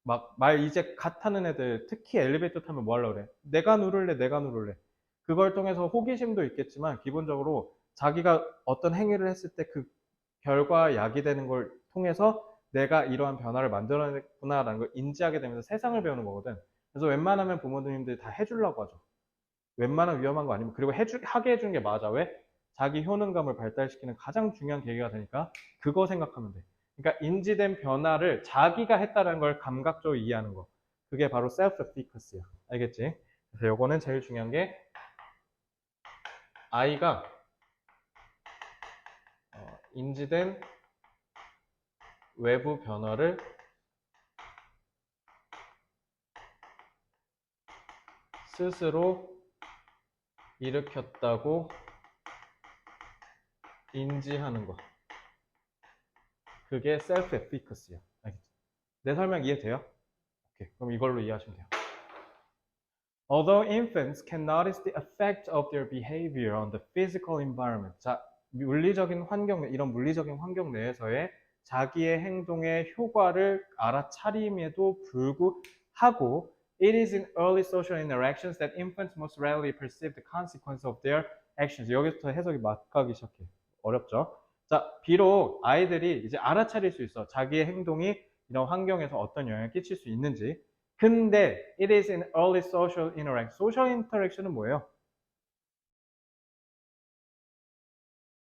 Speaker 1: 막 말 이제 갓 하는 애들 특히 엘리베이터 타면 뭐 하려고 그래? 내가 누를래, 내가 누를래. 그걸 통해서 호기심도 있겠지만 기본적으로 자기가 어떤 행위를 했을 때 그 결과 야기되는 걸 통해서 내가 이러한 변화를 만들어냈구나라는 걸 인지하게 되면서 세상을 배우는 거거든. 그래서 웬만하면 부모님들이 다 해주려고 하죠. 웬만한 위험한 거 아니면 그리고 하게 해주는 게 맞아. 왜? 자기 효능감을 발달시키는 가장 중요한 계기가 되니까 그거 생각하면 돼. 그러니까 인지된 변화를 자기가 했다는 걸 감각적으로 이해하는 거. 그게 바로 self-efficacy야. 알겠지? 그래서 요거는 제일 중요한 게 아이가 인지된 외부 변화를 스스로 일으켰다고 인지하는 거. 그게 self-efficacy야. 알겠지? 내 설명 이해돼요? 오케이. 그럼 이걸로 이해하시면 돼요. Although infants can notice the effect of their behavior on the physical environment. 자, 물리적인 환경, 이런 물리적인 환경 내에서의 자기의 행동의 효과를 알아차림에도 불구하고 it is in early social interactions that infants most readily perceive the consequence of their actions. 여기부터 해석이 막가기 시작해. 어렵죠? 자, 비록 아이들이 이제 알아차릴 수 있어. 자기의 행동이 이런 환경에서 어떤 영향을 끼칠 수 있는지. 근데 it is in early social interaction. social interaction은 뭐예요?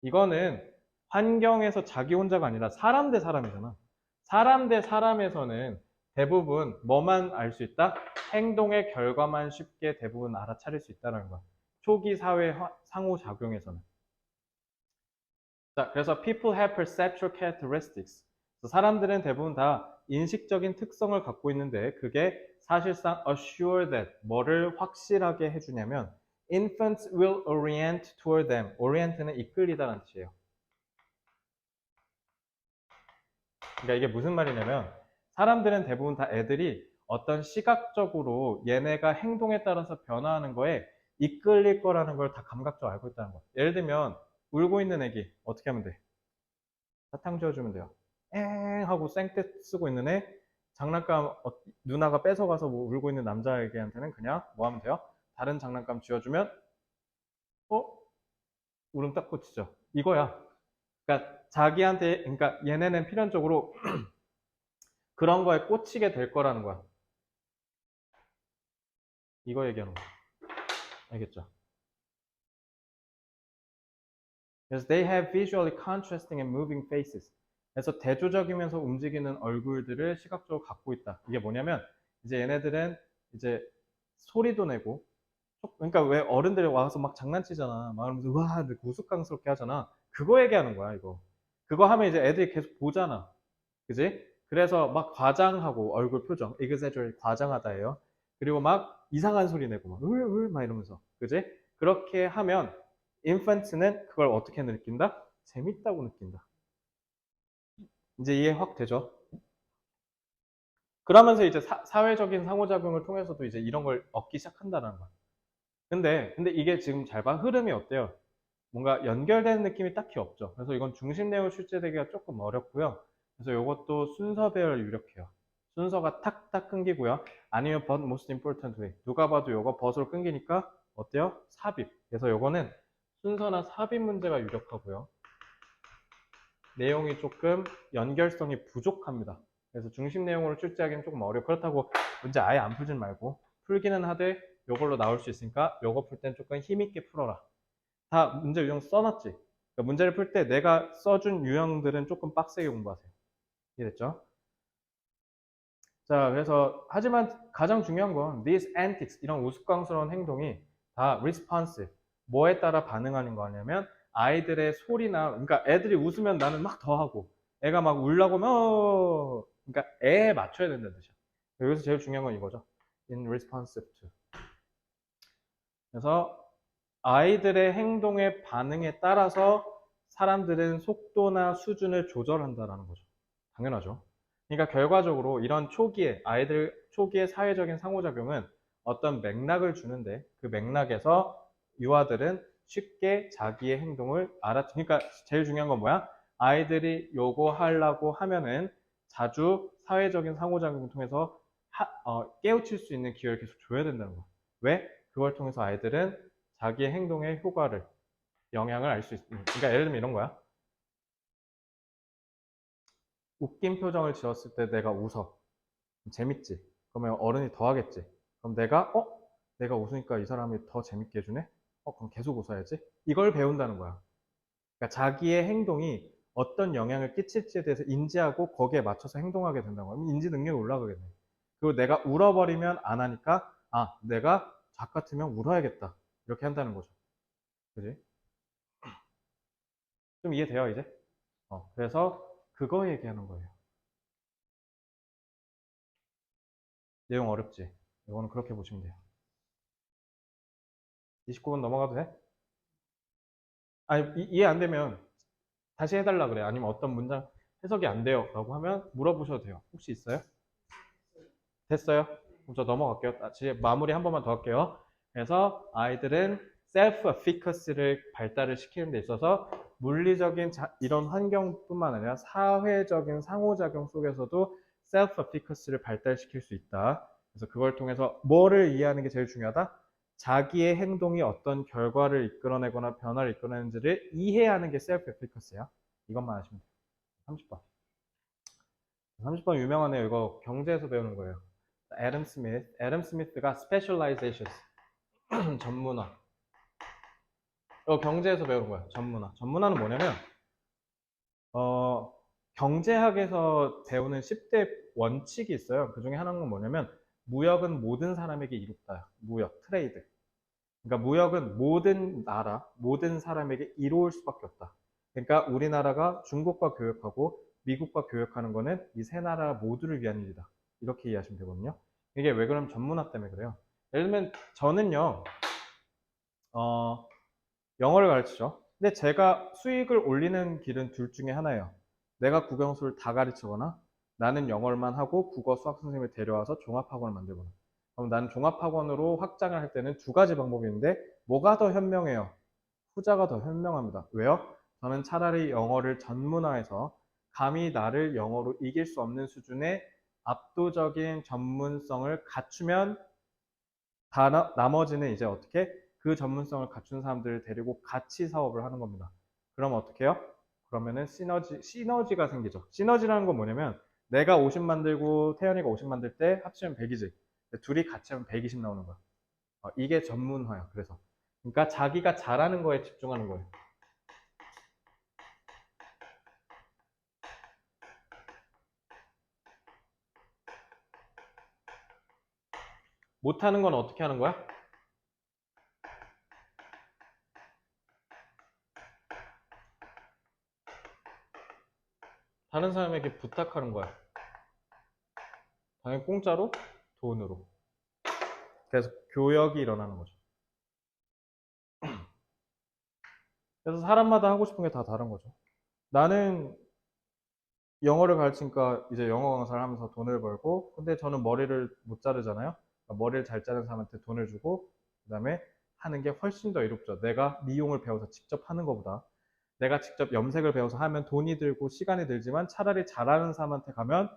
Speaker 1: 이거는 환경에서 자기 혼자가 아니라 사람 대 사람이잖아. 사람 대 사람에서는 대부분 뭐만 알 수 있다? 행동의 결과만 쉽게 대부분 알아차릴 수 있다는 거야. 초기 사회 상호작용에서는. 자, 그래서 people have perceptual characteristics. 그래서 사람들은 대부분 다 인식적인 특성을 갖고 있는데 그게 사실상 assure that 뭐를 확실하게 해주냐면 infants will orient toward them. orient는 이끌리다라는 뜻이에요. 그러니까 이게 무슨 말이냐면 사람들은 대부분 다 애들이 어떤 시각적으로 얘네가 행동에 따라서 변화하는 거에 이끌릴 거라는 걸 다 감각적으로 알고 있다는 거예요. 예를 들면 울고 있는 애기 어떻게 하면 돼? 사탕 지어주면 돼요. 엥 하고 생떼 쓰고 있는 애 장난감 누나가 뺏어가서 뭐 울고 있는 남자애기한테는 그냥 뭐 하면 돼요? 다른 장난감 쥐어주면 울음 딱 꽂히죠. 이거야. 그러니까 자기한테 그러니까 얘네는 필연적으로 그런 거에 꽂히게 될 거라는 거야. 이거 얘기하는 거야. 알겠죠? 그래서 they have visually contrasting and moving faces. 그래서 대조적이면서 움직이는 얼굴들을 시각적으로 갖고 있다. 이게 뭐냐면 이제 얘네들은 이제 소리도 내고 그러니까 왜 어른들이 와서 막 장난치잖아. 막 하면서 와 우스꽝스럽게 하잖아. 그거 얘기하는 거야 이거. 그거 하면 이제 애들이 계속 보잖아. 그지? 그래서 막 과장하고 얼굴 표정, exaggerate 과장하다예요. 그리고 막 이상한 소리 내고 막 막 이러면서, 그지? 그렇게 하면 인펀트는 그걸 어떻게 느낀다? 재밌다고 느낀다. 이제 이해 확 되죠? 그러면서 이제 사회적인 상호작용을 통해서도 이제 이런 걸 얻기 시작한다는 거야. 근데 이게 지금 잘 봐. 흐름이 어때요? 뭔가 연결되는 느낌이 딱히 없죠. 그래서 이건 중심 내용 출제되기가 조금 어렵고요. 그래서 이것도 순서 배열 유력해요. 순서가 탁탁 끊기고요. 아니면 but most importantly 누가 봐도 이거 but으로 끊기니까 어때요? 삽입. 그래서 이거는 순서나 삽입 문제가 유력하고요. 내용이 조금 연결성이 부족합니다. 그래서 중심 내용으로 출제하기는 조금 어려워. 그렇다고 문제 아예 안 풀진 말고 풀기는 하되 이걸로 나올 수 있으니까 이거 풀 땐 조금 힘있게 풀어라. 다 문제 유형 써놨지. 그러니까 문제를 풀 때 내가 써준 유형들은 조금 빡세게 공부하세요. 이해됐죠? 자, 그래서 하지만 가장 중요한 건 these antics 이런 우스꽝스러운 행동이 다 responsive 뭐에 따라 반응하는 거냐면 아이들의 소리나 그러니까 애들이 웃으면 나는 막 더 하고 애가 막 울라고 하면 그러니까 애에 맞춰야 된다는 뜻이야. 여기서 제일 중요한 건 이거죠. in responsive to. 그래서 아이들의 행동의 반응에 따라서 사람들은 속도나 수준을 조절한다라는 거죠. 당연하죠. 그러니까 결과적으로 이런 초기에 아이들 초기의 사회적인 상호작용은 어떤 맥락을 주는데 그 맥락에서 유아들은 쉽게 자기의 행동을 그러니까 제일 중요한 건 뭐야? 아이들이 요거 하려고 하면은 자주 사회적인 상호작용을 통해서 깨우칠 수 있는 기회를 계속 줘야 된다는 거야. 왜? 그걸 통해서 아이들은 자기의 행동의 효과를, 영향을 알 수 있습니다. 그러니까 예를 들면 이런 거야. 웃긴 표정을 지었을 때 내가 웃어. 재밌지? 그러면 어른이 더 하겠지? 그럼 내가 웃으니까 이 사람이 더 재밌게 해주네? 그럼 계속 웃어야지? 이걸 배운다는 거야. 그러니까 자기의 행동이 어떤 영향을 끼칠지에 대해서 인지하고 거기에 맞춰서 행동하게 된다는 거야. 인지 능력이 올라가겠네. 그리고 내가 울어버리면 안 하니까, 내가 작 같으면 울어야겠다. 이렇게 한다는 거죠. 그지? 좀 이해돼요, 이제? 그래서 그거 얘기하는 거예요. 내용 어렵지? 이거는 그렇게 보시면 돼요. 29분 넘어가도 돼? 아니, 이해 안 되면 다시 해달라 그래. 아니면 어떤 문장 해석이 안 돼요. 라고 하면 물어보셔도 돼요. 혹시 있어요? 됐어요? 그럼 저 넘어갈게요. 다시 마무리 한 번만 더 할게요. 그래서 아이들은 self-efficacy를 발달을 시키는 데 있어서 물리적인 이런 환경뿐만 아니라 사회적인 상호작용 속에서도 self-efficacy를 발달시킬 수 있다. 그래서 그걸 통해서 뭐를 이해하는 게 제일 중요하다? 자기의 행동이 어떤 결과를 이끌어내거나 변화를 이끌어내는지를 이해하는 게 self-efficacy야. 이것만 아시면 돼요. 30번. 30번 유명하네요. 이거 경제에서 배우는 거예요. 애덤 스미스가 specializations, 전문화. 이거 경제에서 배우는 거야. 전문화. 전문화는 뭐냐면, 경제학에서 배우는 10대 원칙이 있어요. 그 중에 하나는 뭐냐면, 무역은 모든 사람에게 이롭다. 무역, 트레이드. 그러니까 무역은 모든 나라, 모든 사람에게 이로울 수밖에 없다. 그러니까 우리나라가 중국과 교역하고 미국과 교역하는 거는 이 세 나라 모두를 위한 일이다. 이렇게 이해하시면 되거든요. 이게 왜 그러면 전문화 때문에 그래요. 예를 들면 저는요, 영어를 가르치죠. 근데 제가 수익을 올리는 길은 둘 중에 하나예요. 내가 국영수를 다 가르치거나 나는 영어만 하고 국어 수학 선생님을 데려와서 종합학원을 만들거나. 그럼 나는 종합학원으로 확장을 할 때는 두 가지 방법이 있는데 뭐가 더 현명해요? 후자가 더 현명합니다. 왜요? 저는 차라리 영어를 전문화해서 감히 나를 영어로 이길 수 없는 수준의 압도적인 전문성을 갖추면 나머지는 이제 어떻게 그 전문성을 갖춘 사람들을 데리고 같이 사업을 하는 겁니다. 그럼 어떻게 해요? 그러면은 시너지가 생기죠. 시너지라는 건 뭐냐면 내가 50 만들고 태연이가 50 만들 때 합치면 100이지. 둘이 같이 하면 120 나오는 거야. 이게 전문화야. 그래서. 그러니까 자기가 잘하는 거에 집중하는 거예요. 못하는 건 어떻게 하는 거야? 다른 사람에게 부탁하는 거야. 당연히 공짜로? 돈으로. 그래서 교역이 일어나는 거죠. 그래서 사람마다 하고 싶은 게 다 다른 거죠. 나는 영어를 가르치니까 이제 영어 강사를 하면서 돈을 벌고, 근데 저는 머리를 못 자르잖아요. 그러니까 머리를 잘 자르는 사람한테 돈을 주고, 그 다음에 하는 게 훨씬 더 이롭죠. 내가 미용을 배워서 직접 하는 것보다. 내가 직접 염색을 배워서 하면 돈이 들고 시간이 들지만 차라리 잘하는 사람한테 가면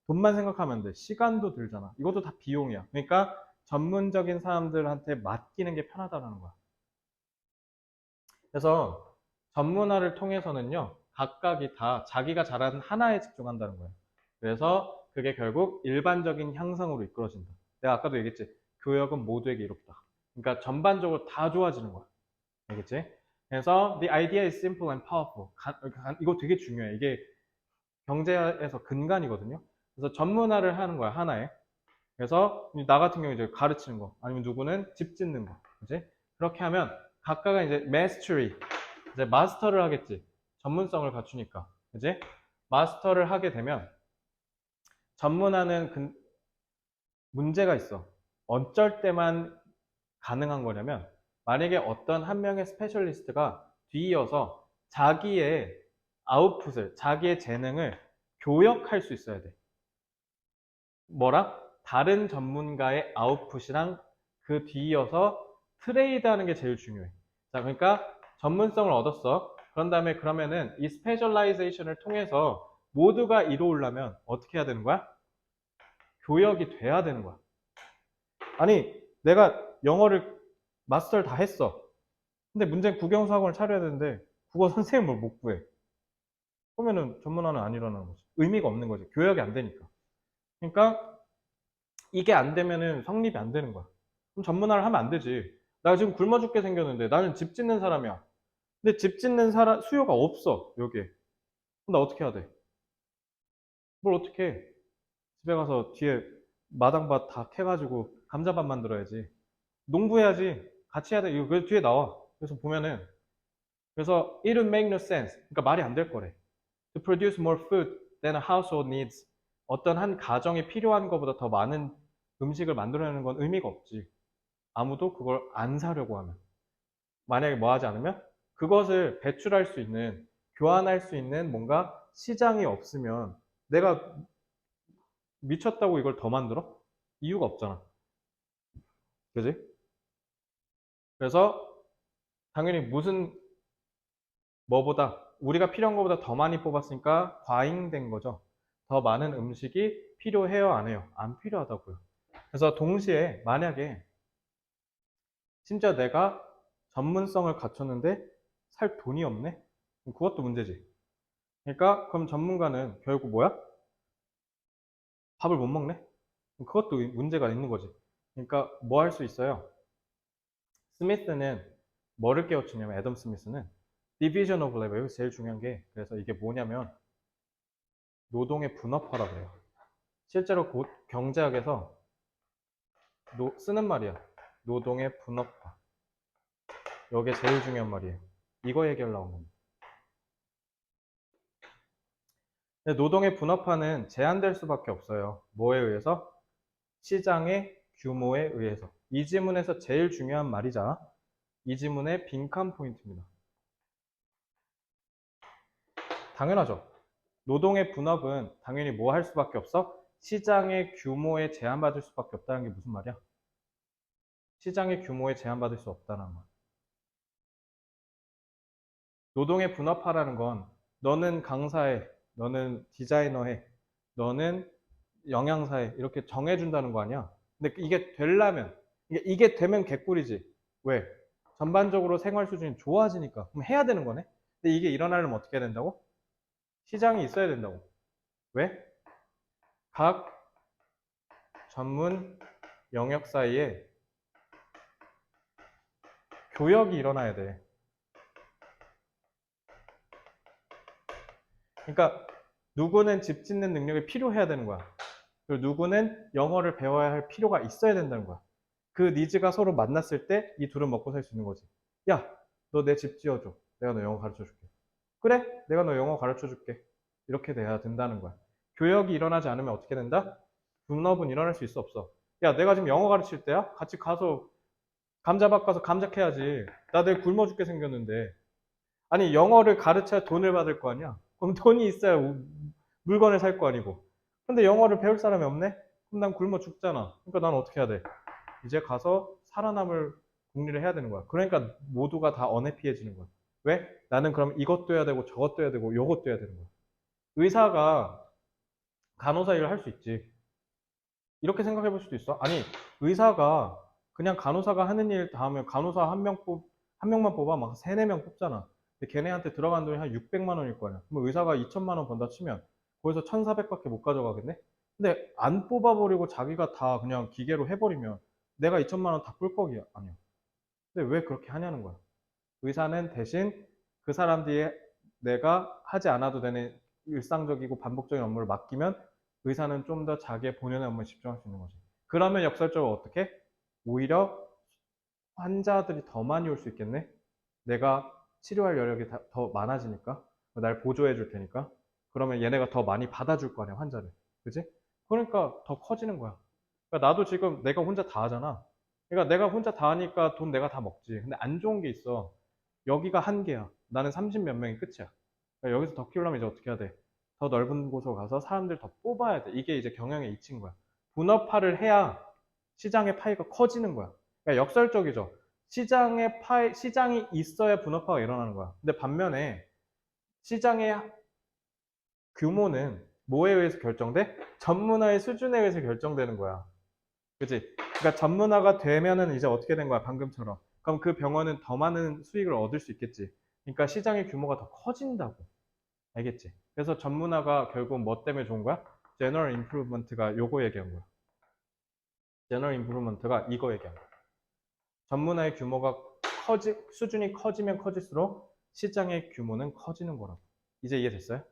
Speaker 1: 돈만 생각하면 돼. 시간도 들잖아. 이것도 다 비용이야. 그러니까 전문적인 사람들한테 맡기는 게 편하다는 거야. 그래서 전문화를 통해서는요, 각각이 다 자기가 잘하는 하나에 집중한다는 거예요. 그래서 그게 결국 일반적인 향상으로 이끌어진다. 내가 아까도 얘기했지. 교역은 모두에게 이롭다. 그러니까 전반적으로 다 좋아지는 거야. 알겠지? 그래서 the idea is simple and powerful. 이거 되게 중요해. 이게 경제에서 근간이거든요. 그래서 전문화를 하는 거야, 하나에. 그래서 나 같은 경우 이제 가르치는 거, 아니면 누구는 집 짓는 거, 그지? 그렇게 하면 각각은 이제 mastery, 이제 마스터를 하겠지. 전문성을 갖추니까, 그지? 마스터를 하게 되면 전문화는 문제가 있어. 어쩔 때만 가능한 거냐면 만약에 어떤 한 명의 스페셜리스트가 뒤이어서 자기의 아웃풋을, 자기의 재능을 교역할 수 있어야 돼. 뭐랑? 다른 전문가의 아웃풋이랑 그 뒤이어서 트레이드하는 게 제일 중요해. 자, 그러니까 전문성을 얻었어. 그런 다음에 그러면은 이 스페셜라이제이션을 통해서 모두가 이루려면 어떻게 해야 되는 거야? 교역이 돼야 되는 거야. 아니, 내가 영어를 마스터를 다 했어. 근데 문제는 국영수 학원을 차려야 되는데 국어 선생님을 못 구해. 그러면은 전문화는 아니라는 거지. 의미가 없는 거지. 교역이 안 되니까. 그러니까 이게 안 되면은 성립이 안 되는 거야. 그럼 전문화를 하면 안 되지. 나 지금 굶어 죽게 생겼는데 나는 집 짓는 사람이야. 근데 집 짓는 사람 수요가 없어 여기에. 그럼 나 어떻게 해야 돼? 뭘 어떻게 해? 집에 가서 뒤에 마당밭 다 캐가지고 감자밭 만들어야지. 농부해야지. 같이 해야 돼. 이거 그 뒤에 나와. 그래서 보면은 그래서 it would make no sense. 그러니까 말이 안 될 거래. To produce more food than a household needs. 어떤 한 가정이 필요한 것보다 더 많은 음식을 만들어내는 건 의미가 없지. 아무도 그걸 안 사려고 하면. 만약에 뭐 하지 않으면 그것을 배출할 수 있는, 교환할 수 있는 뭔가 시장이 없으면 내가 미쳤다고 이걸 더 만들어? 이유가 없잖아. 그지? 그래서 당연히 뭐보다 우리가 필요한 것보다 더 많이 뽑았으니까 과잉된 거죠. 더 많은 음식이 필요해요, 안 해요? 안 필요하다고요. 그래서 동시에 만약에 진짜 내가 전문성을 갖췄는데 살 돈이 없네? 그것도 문제지. 그러니까 그럼 전문가는 결국 뭐야? 밥을 못 먹네? 그것도 문제가 있는 거지. 그러니까 뭐 할 수 있어요? 스미스는 뭐를 깨우치냐면 애덤 스미스는 디비전 오브 레버, 여기 제일 중요한 게, 그래서 이게 뭐냐면 노동의 분업화라고 해요. 실제로 곧 경제학에서 쓰는 말이야. 노동의 분업화. 이게 제일 중요한 말이에요. 이거 얘기하려고 합니다. 근데 노동의 분업화는 제한될 수밖에 없어요. 뭐에 의해서? 시장의 규모에 의해서. 이 지문에서 제일 중요한 말이자 이 지문의 빈칸 포인트입니다. 당연하죠. 노동의 분업은 당연히 뭐 할 수밖에 없어? 시장의 규모에 제한받을 수밖에 없다는 게 무슨 말이야? 시장의 규모에 제한받을 수 없다는 말. 노동의 분업화라는 건 너는 강사해, 너는 디자이너해, 너는 영양사해 이렇게 정해준다는 거 아니야? 근데 이게 되려면 이게 되면 개꿀이지. 왜? 전반적으로 생활 수준이 좋아지니까. 그럼 해야 되는 거네. 근데 이게 일어나려면 어떻게 해야 된다고? 시장이 있어야 된다고. 왜? 각 전문 영역 사이에 교역이 일어나야 돼. 그러니까 누구는 집 짓는 능력이 필요해야 되는 거야. 그리고 누구는 영어를 배워야 할 필요가 있어야 된다는 거야. 그 니즈가 서로 만났을 때 이 둘은 먹고 살 수 있는 거지. 야, 너 내 집 지어줘. 내가 너 영어 가르쳐 줄게. 그래? 내가 너 영어 가르쳐 줄게. 이렇게 돼야 된다는 거야. 교역이 일어나지 않으면 어떻게 된다? 분업은 일어날 수 있어 없어? 야, 내가 지금 영어 가르칠 때야? 같이 가서 감자밭 가서 감자 캐야지. 나 내일 굶어 죽게 생겼는데. 아니, 영어를 가르쳐야 돈을 받을 거 아니야? 그럼 돈이 있어야 물건을 살 거 아니고. 근데 영어를 배울 사람이 없네? 그럼 난 굶어 죽잖아. 그러니까 난 어떻게 해야 돼? 이제 가서 살아남을 궁리를 해야 되는 거야. 그러니까 모두가 다 언해피해지는 거야. 왜? 나는 그럼 이것도 해야 되고 저것도 해야 되고 요것도 해야 되는 거야. 의사가 간호사 일을 할 수 있지. 이렇게 생각해 볼 수도 있어. 아니, 의사가 그냥 간호사가 하는 일 다 하면 간호사 한 명만 뽑아 막 3, 4명 뽑잖아. 근데 걔네한테 들어간 돈이 한 600만 원일 거 아니야. 그럼 의사가 2천만 원 번다 치면 거기서 1,400밖에 못 가져가겠네? 근데 안 뽑아버리고 자기가 다 그냥 기계로 해버리면 내가 2천만 원 다 꿀 거기 아니야. 근데 왜 그렇게 하냐는 거야. 의사는 대신 그 사람들이 내가 하지 않아도 되는 일상적이고 반복적인 업무를 맡기면 의사는 좀 더 자기의 본연의 업무에 집중할 수 있는 거지. 그러면 역설적으로 어떻게? 오히려 환자들이 더 많이 올 수 있겠네? 내가 치료할 여력이 더 많아지니까, 날 보조해 줄 테니까. 그러면 얘네가 더 많이 받아줄 거 아니야, 환자를. 그지? 그러니까 더 커지는 거야. 그러니까 나도 지금 내가 혼자 다 하잖아. 그러니까 내가 혼자 다 하니까 돈 내가 다 먹지. 근데 안 좋은 게 있어. 여기가 한계야. 나는 30 몇 명이 끝이야. 그러니까 여기서 더 키우려면 이제 어떻게 해야 돼? 더 넓은 곳으로 가서 사람들 더 뽑아야 돼. 이게 이제 경영의 이치인 거야. 분업화를 해야 시장의 파이가 커지는 거야. 그러니까 역설적이죠. 시장이 있어야 분업화가 일어나는 거야. 근데 반면에 시장의 규모는 뭐에 의해서 결정돼? 전문화의 수준에 의해서 결정되는 거야. 그치? 그러니까 전문화가 되면은 이제 어떻게 된 거야? 방금처럼. 그럼 그 병원은 더 많은 수익을 얻을 수 있겠지. 그러니까 시장의 규모가 더 커진다고. 알겠지? 그래서 전문화가 결국 뭐 때문에 좋은 거야? General Improvement가 요거 얘기한 거야. General Improvement가 이거 얘기한 거야. 전문화의 규모가 수준이 커지면 커질수록 시장의 규모는 커지는 거라고. 이제 이해됐어요?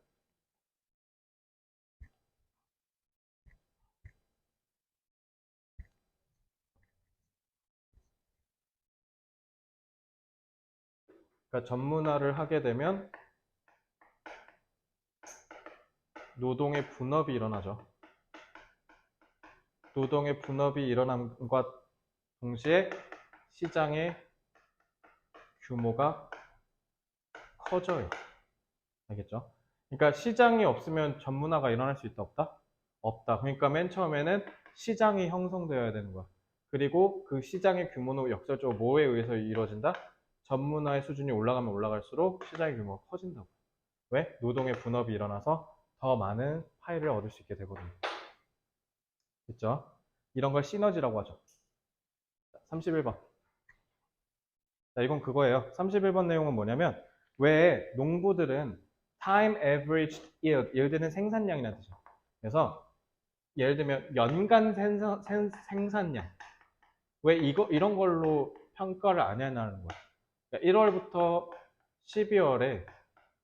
Speaker 1: 그러니까 전문화를 하게 되면 노동의 분업이 일어나죠. 노동의 분업이 일어남과 동시에 시장의 규모가 커져요. 알겠죠? 그러니까 시장이 없으면 전문화가 일어날 수 있다 없다? 없다. 그러니까 맨 처음에는 시장이 형성되어야 되는 거야. 그리고 그 시장의 규모는 역설적으로 뭐에 의해서 이루어진다? 전문화의 수준이 올라가면 올라갈수록 시장의 규모가 커진다고. 왜? 노동의 분업이 일어나서 더 많은 파일을 얻을 수 있게 되거든요. 됐죠? 이런 걸 시너지라고 하죠. 31번. 자, 이건 그거예요. 31번 내용은 뭐냐면 왜 농부들은 time averaged yield, yield는 생산량이라는 뜻이에요. 그래서 예를 들면 연간 생산량. 왜 이런 걸로 평가를 안 해나는 거야? 그러니까 1월부터 12월에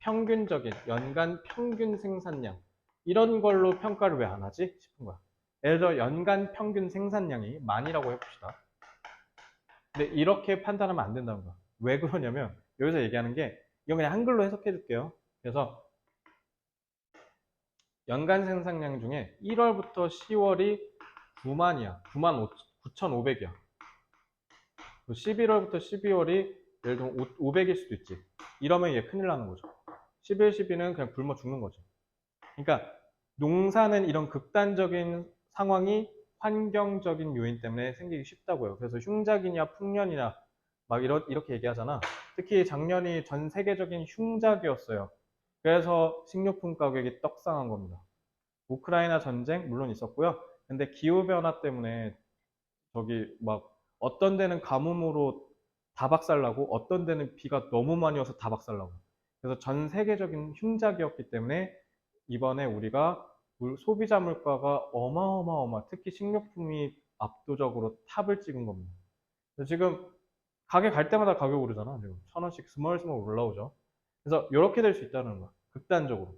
Speaker 1: 평균적인 연간 평균 생산량 이런 걸로 평가를 왜 안 하지 싶은 거야. 예를 들어 연간 평균 생산량이 만이라고 해봅시다. 근데 이렇게 판단하면 안 된다는 거야. 왜 그러냐면 여기서 얘기하는 게 이건 그냥 한글로 해석해 줄게요. 그래서 연간 생산량 중에 1월부터 10월이 9만이야. 9,500이야. 11월부터 12월이 예를 들면 500일 수도 있지. 이러면 얘 큰일 나는 거죠. 11, 12는 그냥 굶어 죽는 거지. 그러니까 농사는 이런 극단적인 상황이 환경적인 요인 때문에 생기기 쉽다고요. 그래서 흉작이냐 풍년이냐 막 이렇게 얘기하잖아. 특히 작년이 전 세계적인 흉작이었어요. 그래서 식료품 가격이 떡상한 겁니다. 우크라이나 전쟁 물론 있었고요. 근데 기후변화 때문에 저기 막 어떤 데는 가뭄으로 다 박살나고 어떤 데는 비가 너무 많이 와서 다 박살나고. 그래서 전 세계적인 흉작이었기 때문에 이번에 우리가 소비자 물가가 특히 식료품이 압도적으로 탑을 찍은 겁니다. 지금 가게 갈 때마다 가격 오르잖아. 지금 1,000원씩 스멀스멀 올라오죠. 그래서 이렇게 될 수 있다는 거야. 극단적으로.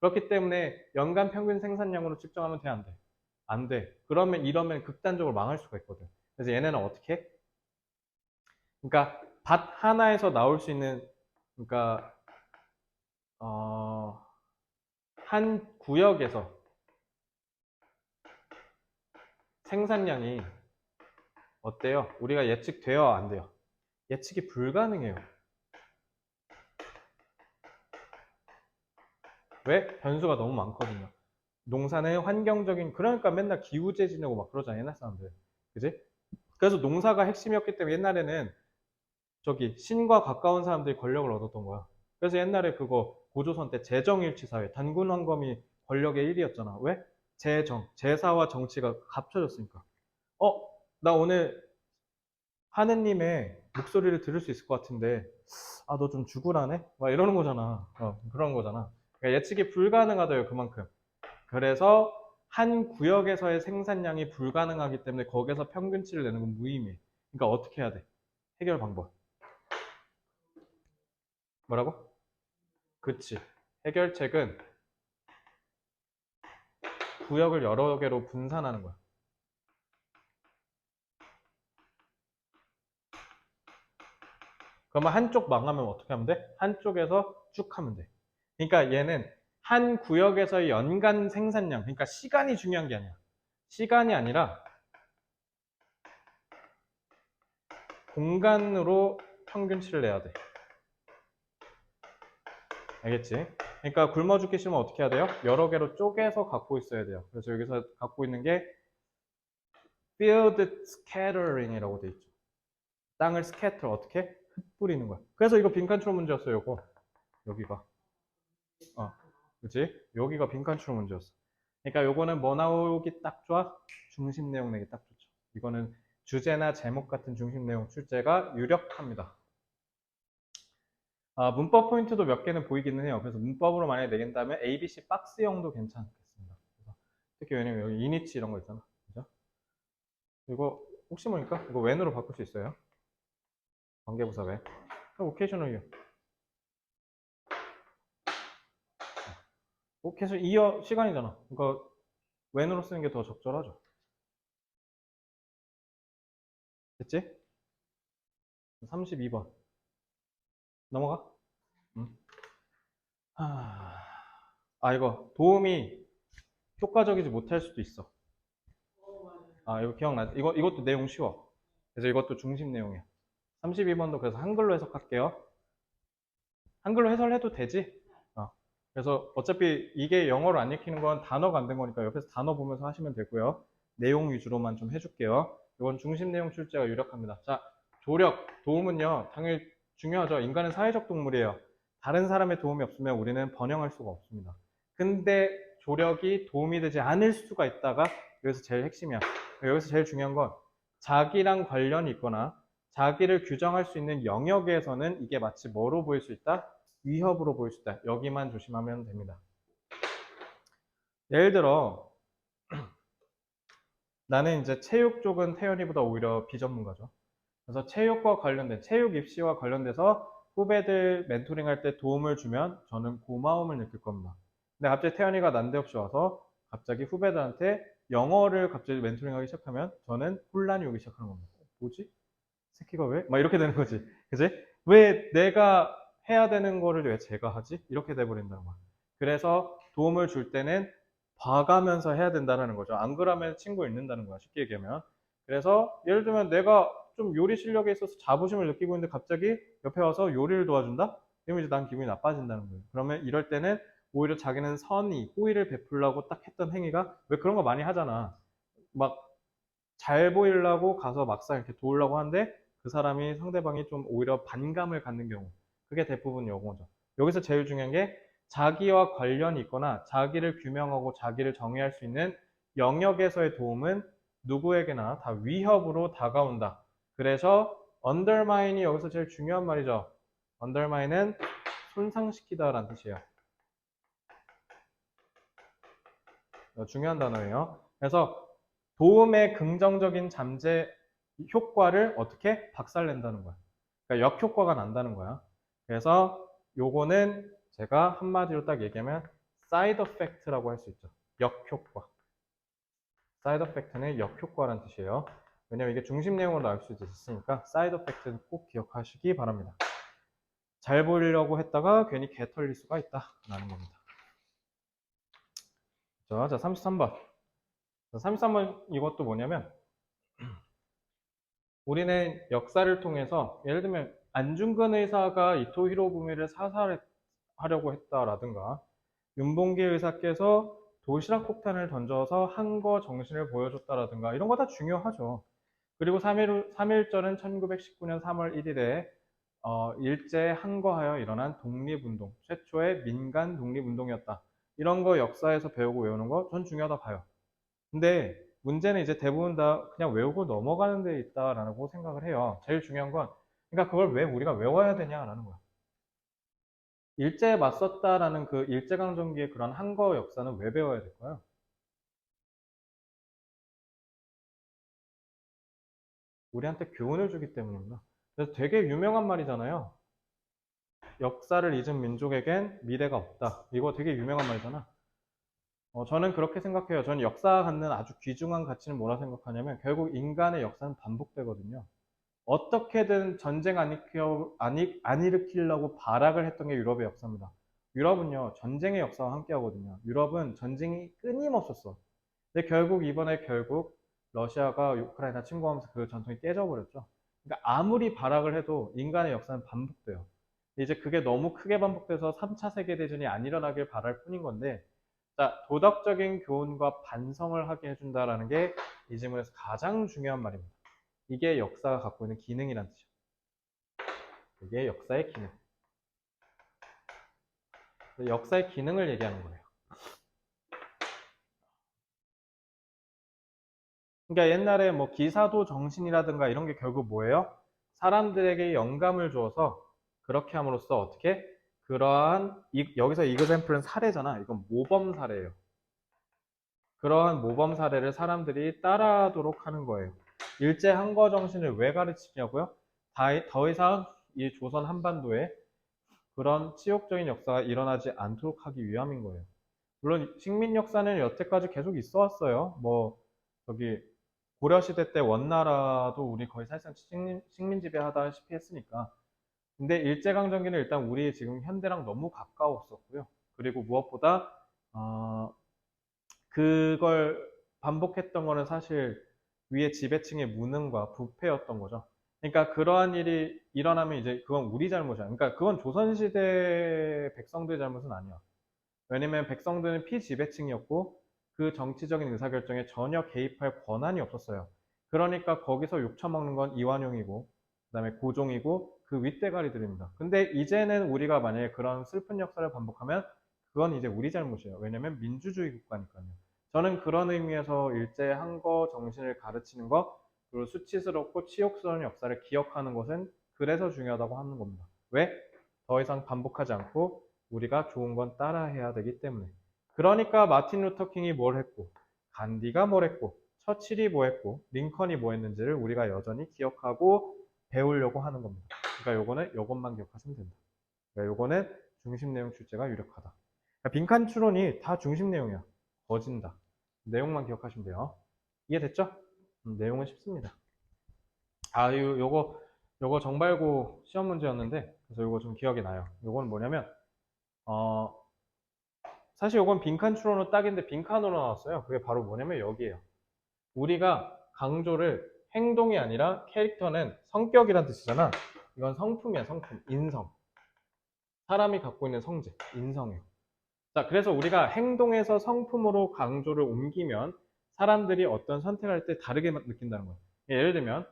Speaker 1: 그렇기 때문에 연간 평균 생산량으로 측정하면 돼, 안 돼? 안 돼. 그러면 이러면 극단적으로 망할 수가 있거든. 그래서 얘네는 어떻게 해? 그러니까 밭 하나에서 나올 수 있는 그러니까 한 구역에서 생산량이 어때요? 우리가 예측돼요? 안 돼요? 예측이 불가능해요. 왜? 변수가 너무 많거든요. 농사는 환경적인, 그러니까 맨날 기후제 지내고 막 그러잖아요, 옛날 사람들. 그지? 그래서 농사가 핵심이었기 때문에 옛날에는 저기 신과 가까운 사람들이 권력을 얻었던 거야. 그래서 옛날에 그거 고조선 때 재정일치사회, 단군왕검이 권력의 1위였잖아. 왜? 제사와 정치가 합쳐졌으니까. 나 오늘 하느님의 목소리를 들을 수 있을 것 같은데, 너 좀 죽으라네? 막 이러는 거잖아. 그런 거잖아. 그러니까 예측이 불가능하다요, 그만큼. 그래서 한 구역에서의 생산량이 불가능하기 때문에 거기서 평균치를 내는 건 무의미해. 그러니까 어떻게 해야 돼? 해결 방법. 뭐라고? 그치. 해결책은 구역을 여러 개로 분산하는 거야. 그러면 한쪽 망하면 어떻게 하면 돼? 한쪽에서 쭉 하면 돼. 그러니까 얘는 한 구역에서의 연간 생산량, 그러니까 시간이 중요한 게 아니야. 시간이 아니라 공간으로 평균치를 내야 돼. 알겠지? 그러니까 굶어 죽기 싫으면 어떻게 해야 돼요? 여러 개로 쪼개서 갖고 있어야 돼요. 그래서 여기서 갖고 있는 게 field scattering이라고 돼 있죠. 땅을 scatter 어떻게? 흩뿌리는 거야. 그래서 이거 빈칸 추론 문제였어요, 이거. 여기가. 그치? 여기가 빈칸 추론 문제였어. 그러니까 요거는 뭐 나오기 딱 좋아? 중심 내용 내기 딱 좋죠. 이거는 주제나 제목 같은 중심 내용 출제가 유력합니다. 문법 포인트도 몇 개는 보이기는 해요. 그래서 문법으로 만약에 내긴다면 ABC 박스형도 괜찮겠습니다. 그래서 특히 왜냐면 여기 이니치 이런 거 있잖아. 그죠? 이거 혹시 모르니까 이거 when으로 바꿀 수 있어요. 관계부사 when. occasional요. 계속 이어 시간이잖아. 그러니까 when으로 쓰는 게 더 적절하죠. 됐지? 32번. 넘어가? 응. 이거 도움이 효과적이지 못할 수도 있어. 이거 기억나지? 이것도 내용 쉬워. 그래서 이것도 중심 내용이야. 32번도 그래서 한글로 해석할게요. 한글로 해설해도 되지? 그래서 어차피 이게 영어로 안 읽히는 건 단어가 안 된 거니까 옆에서 단어 보면서 하시면 되고요. 내용 위주로만 좀 해줄게요. 이건 중심 내용 출제가 유력합니다. 자, 조력, 도움은요, 당연히 중요하죠. 인간은 사회적 동물이에요. 다른 사람의 도움이 없으면 우리는 번영할 수가 없습니다. 근데 조력이 도움이 되지 않을 수가 있다가 여기서 제일 핵심이야. 여기서 제일 중요한 건 자기랑 관련이 있거나 자기를 규정할 수 있는 영역에서는 이게 마치 뭐로 보일 수 있다? 위협으로 보일 수 있다. 여기만 조심하면 됩니다. 예를 들어 나는 이제 체육 쪽은 태연이보다 오히려 비전문가죠. 그래서 체육과 관련된 체육 입시와 관련돼서 후배들 멘토링 할 때 도움을 주면 저는 고마움을 느낄 겁니다. 근데 갑자기 태연이가 난데없이 와서 갑자기 후배들한테 영어를 갑자기 멘토링하기 시작하면 저는 혼란이 오기 시작하는 겁니다. 뭐지? 새끼가 왜? 막 이렇게 되는 거지. 그지? 왜 내가 해야 되는 거를 왜 제가 하지? 이렇게 돼버린다는 거야. 그래서 도움을 줄 때는 봐가면서 해야 된다는 거죠. 안 그러면 친구 잃는다는 거야. 쉽게 얘기하면. 그래서 예를 들면 내가 좀 요리 실력에 있어서 자부심을 느끼고 있는데 갑자기 옆에 와서 요리를 도와준다? 그러면 이제 난 기분이 나빠진다는 거예요. 그러면 이럴 때는 오히려 자기는 선의, 호의를 베풀려고 딱 했던 행위가 왜 그런 거 많이 하잖아. 막 잘 보이려고 가서 막상 이렇게 도우려고 하는데 그 사람이 상대방이 좀 오히려 반감을 갖는 경우. 그게 대부분 요거죠. 여기서 제일 중요한 게 자기와 관련이 있거나 자기를 규명하고 자기를 정의할 수 있는 영역에서의 도움은 누구에게나 다 위협으로 다가온다. 그래서 undermine이 여기서 제일 중요한 말이죠. undermine은 손상시키다라는 뜻이에요. 중요한 단어예요. 그래서 도움의 긍정적인 잠재 효과를 어떻게 박살낸다는 거야. 그러니까 역효과가 난다는 거야. 그래서 요거는 제가 한마디로 딱 얘기하면 사이드 이펙트라고 할 수 있죠. 역효과. 사이드 이펙트는 역효과라는 뜻이에요. 왜냐면 이게 중심 내용으로 나올 수도 있으니까 사이드 이펙트는 꼭 기억하시기 바랍니다. 잘 보이려고 했다가 괜히 개 털릴 수가 있다라는 겁니다. 자, 33번. 33번 이것도 뭐냐면 우리는 역사를 통해서 예를 들면 안중근 의사가 이토 히로부미를 사살하려고 했다라든가 윤봉길 의사께서 도시락 폭탄을 던져서 항거 정신을 보여줬다라든가 이런 거 다 중요하죠. 그리고 3.1절은 1919년 3월 1일에 일제에 항거하여 일어난 독립운동, 최초의 민간 독립운동이었다. 이런 거 역사에서 배우고 외우는 거 전 중요하다 봐요. 근데 문제는 이제 대부분 다 그냥 외우고 넘어가는 데 있다라고 생각을 해요. 제일 중요한 건, 그러니까 그걸 왜 우리가 외워야 되냐라는 거야. 일제에 맞섰다라는 그 일제강점기의 그런 항거 역사는 왜 배워야 될까요? 우리한테 교훈을 주기 때문입니다. 그래서 되게 유명한 말이잖아요. 역사를 잊은 민족에겐 미래가 없다. 이거 되게 유명한 말이잖아. 저는 그렇게 생각해요. 저는 역사가 갖는 아주 귀중한 가치는 뭐라 생각하냐면 결국 인간의 역사는 반복되거든요. 어떻게든 전쟁 안 일으키려고 발악을 했던 게 유럽의 역사입니다. 유럽은요, 전쟁의 역사와 함께 하거든요. 유럽은 전쟁이 끊임없었어. 근데 결국 러시아가 우크라이나 침공하면서 그 전통이 깨져버렸죠. 그러니까 아무리 발악을 해도 인간의 역사는 반복돼요. 이제 그게 너무 크게 반복돼서 3차 세계대전이 안 일어나길 바랄 뿐인 건데, 자, 도덕적인 교훈과 반성을 하게 해준다라는 게 이 질문에서 가장 중요한 말입니다. 이게 역사가 갖고 있는 기능이란 뜻이죠. 이게 역사의 기능. 역사의 기능을 얘기하는 거예요. 그러니까 옛날에 뭐 기사도 정신이라든가 이런 게 결국 뭐예요? 사람들에게 영감을 주어서 그렇게 함으로써 어떻게? 그러한 여기서 이그샘플은 사례잖아. 이건 모범 사례예요. 그러한 모범 사례를 사람들이 따라하도록 하는 거예요. 일제 항거 정신을 왜 가르치냐고요? 더 이상 이 조선 한반도에 그런 치욕적인 역사가 일어나지 않도록 하기 위함인 거예요. 물론 식민 역사는 여태까지 계속 있어 왔어요. 뭐 저기 고려시대 때 원나라도 우리 거의 사실상 식민 지배하다시피 했으니까. 근데 일제강점기는 일단 우리 지금 현대랑 너무 가까웠었고요. 그리고 무엇보다 그걸 반복했던 거는 사실 위에 지배층의 무능과 부패였던 거죠. 그러니까 그러한 일이 일어나면 이제 그건 우리 잘못이야. 그러니까 그건 조선시대 백성들의 잘못은 아니야. 왜냐면 백성들은 피지배층이었고 그 정치적인 의사결정에 전혀 개입할 권한이 없었어요. 그러니까 거기서 욕 처먹는 건 이완용이고 그다음에 고종이고 그 윗대가리들입니다. 근데 이제는 우리가 만약에 그런 슬픈 역사를 반복하면 그건 이제 우리 잘못이에요. 왜냐면 민주주의 국가니까요. 저는 그런 의미에서 일제 항거 정신을 가르치는 것 그리고 수치스럽고 치욕스러운 역사를 기억하는 것은 그래서 중요하다고 하는 겁니다. 왜? 더 이상 반복하지 않고 우리가 좋은 건 따라해야 되기 때문에. 그러니까 마틴 루터 킹이 뭘 했고, 간디가 뭘 했고, 처칠이 뭐 했고, 링컨이 뭐 했는지를 우리가 여전히 기억하고 배우려고 하는 겁니다. 그러니까 요거는 요것만 기억하시면 된다. 그러니까 요거는 중심 내용 출제가 유력하다. 그러니까 빈칸 추론이 다 중심 내용이야. 거진다. 내용만 기억하시면 돼요. 이해됐죠? 내용은 쉽습니다. 요거 정발고 시험 문제였는데, 그래서 요거 좀 기억이 나요. 요거는 뭐냐면, 어, 사실 이건 빈칸 추론으로 딱인데 빈칸으로 나왔어요. 그게 바로 뭐냐면 여기에요. 우리가 강조를 행동이 아니라 캐릭터는 성격이란 뜻이잖아. 이건 성품이야, 성품. 인성. 사람이 갖고 있는 성질, 인성이에요. 자, 그래서 우리가 행동에서 성품으로 강조를 옮기면 사람들이 어떤 선택할 때 다르게 느낀다는 거예요. 예를 들면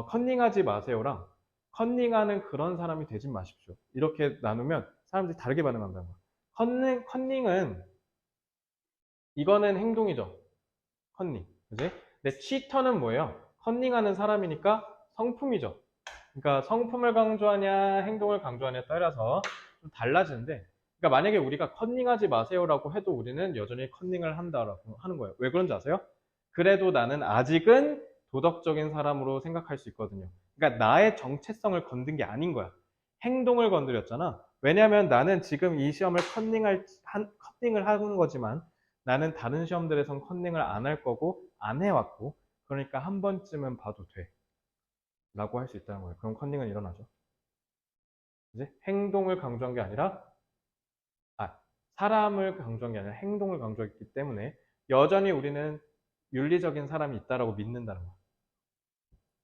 Speaker 1: 컨닝하지 마세요랑 컨닝하는 그런 사람이 되지 마십시오. 이렇게 나누면 사람들이 다르게 반응한다는 거예요. 컨닝은 이거는 행동이죠. 컨닝. 그지? 근데 치터는 뭐예요? 컨닝하는 사람이니까 성품이죠. 그러니까 성품을 강조하냐, 행동을 강조하냐에 따라서 좀 달라지는데, 그러니까 만약에 우리가 컨닝하지 마세요라고 해도 우리는 여전히 컨닝을 한다라고 하는 거예요. 왜 그런지 아세요? 그래도 나는 아직은 도덕적인 사람으로 생각할 수 있거든요. 그러니까 나의 정체성을 건든 게 아닌 거야. 행동을 건드렸잖아. 왜냐하면 나는 지금 이 시험을 컨닝을 하는 거지만 나는 다른 시험들에선 컨닝을 안 할 거고 안 해왔고 그러니까 한 번쯤은 봐도 돼 라고 할 수 있다는 거예요. 그럼 컨닝은 일어나죠. 이제 행동을 강조한 게 아니라 사람을 강조한 게 아니라 행동을 강조했기 때문에 여전히 우리는 윤리적인 사람이 있다라고 믿는다는 거예요.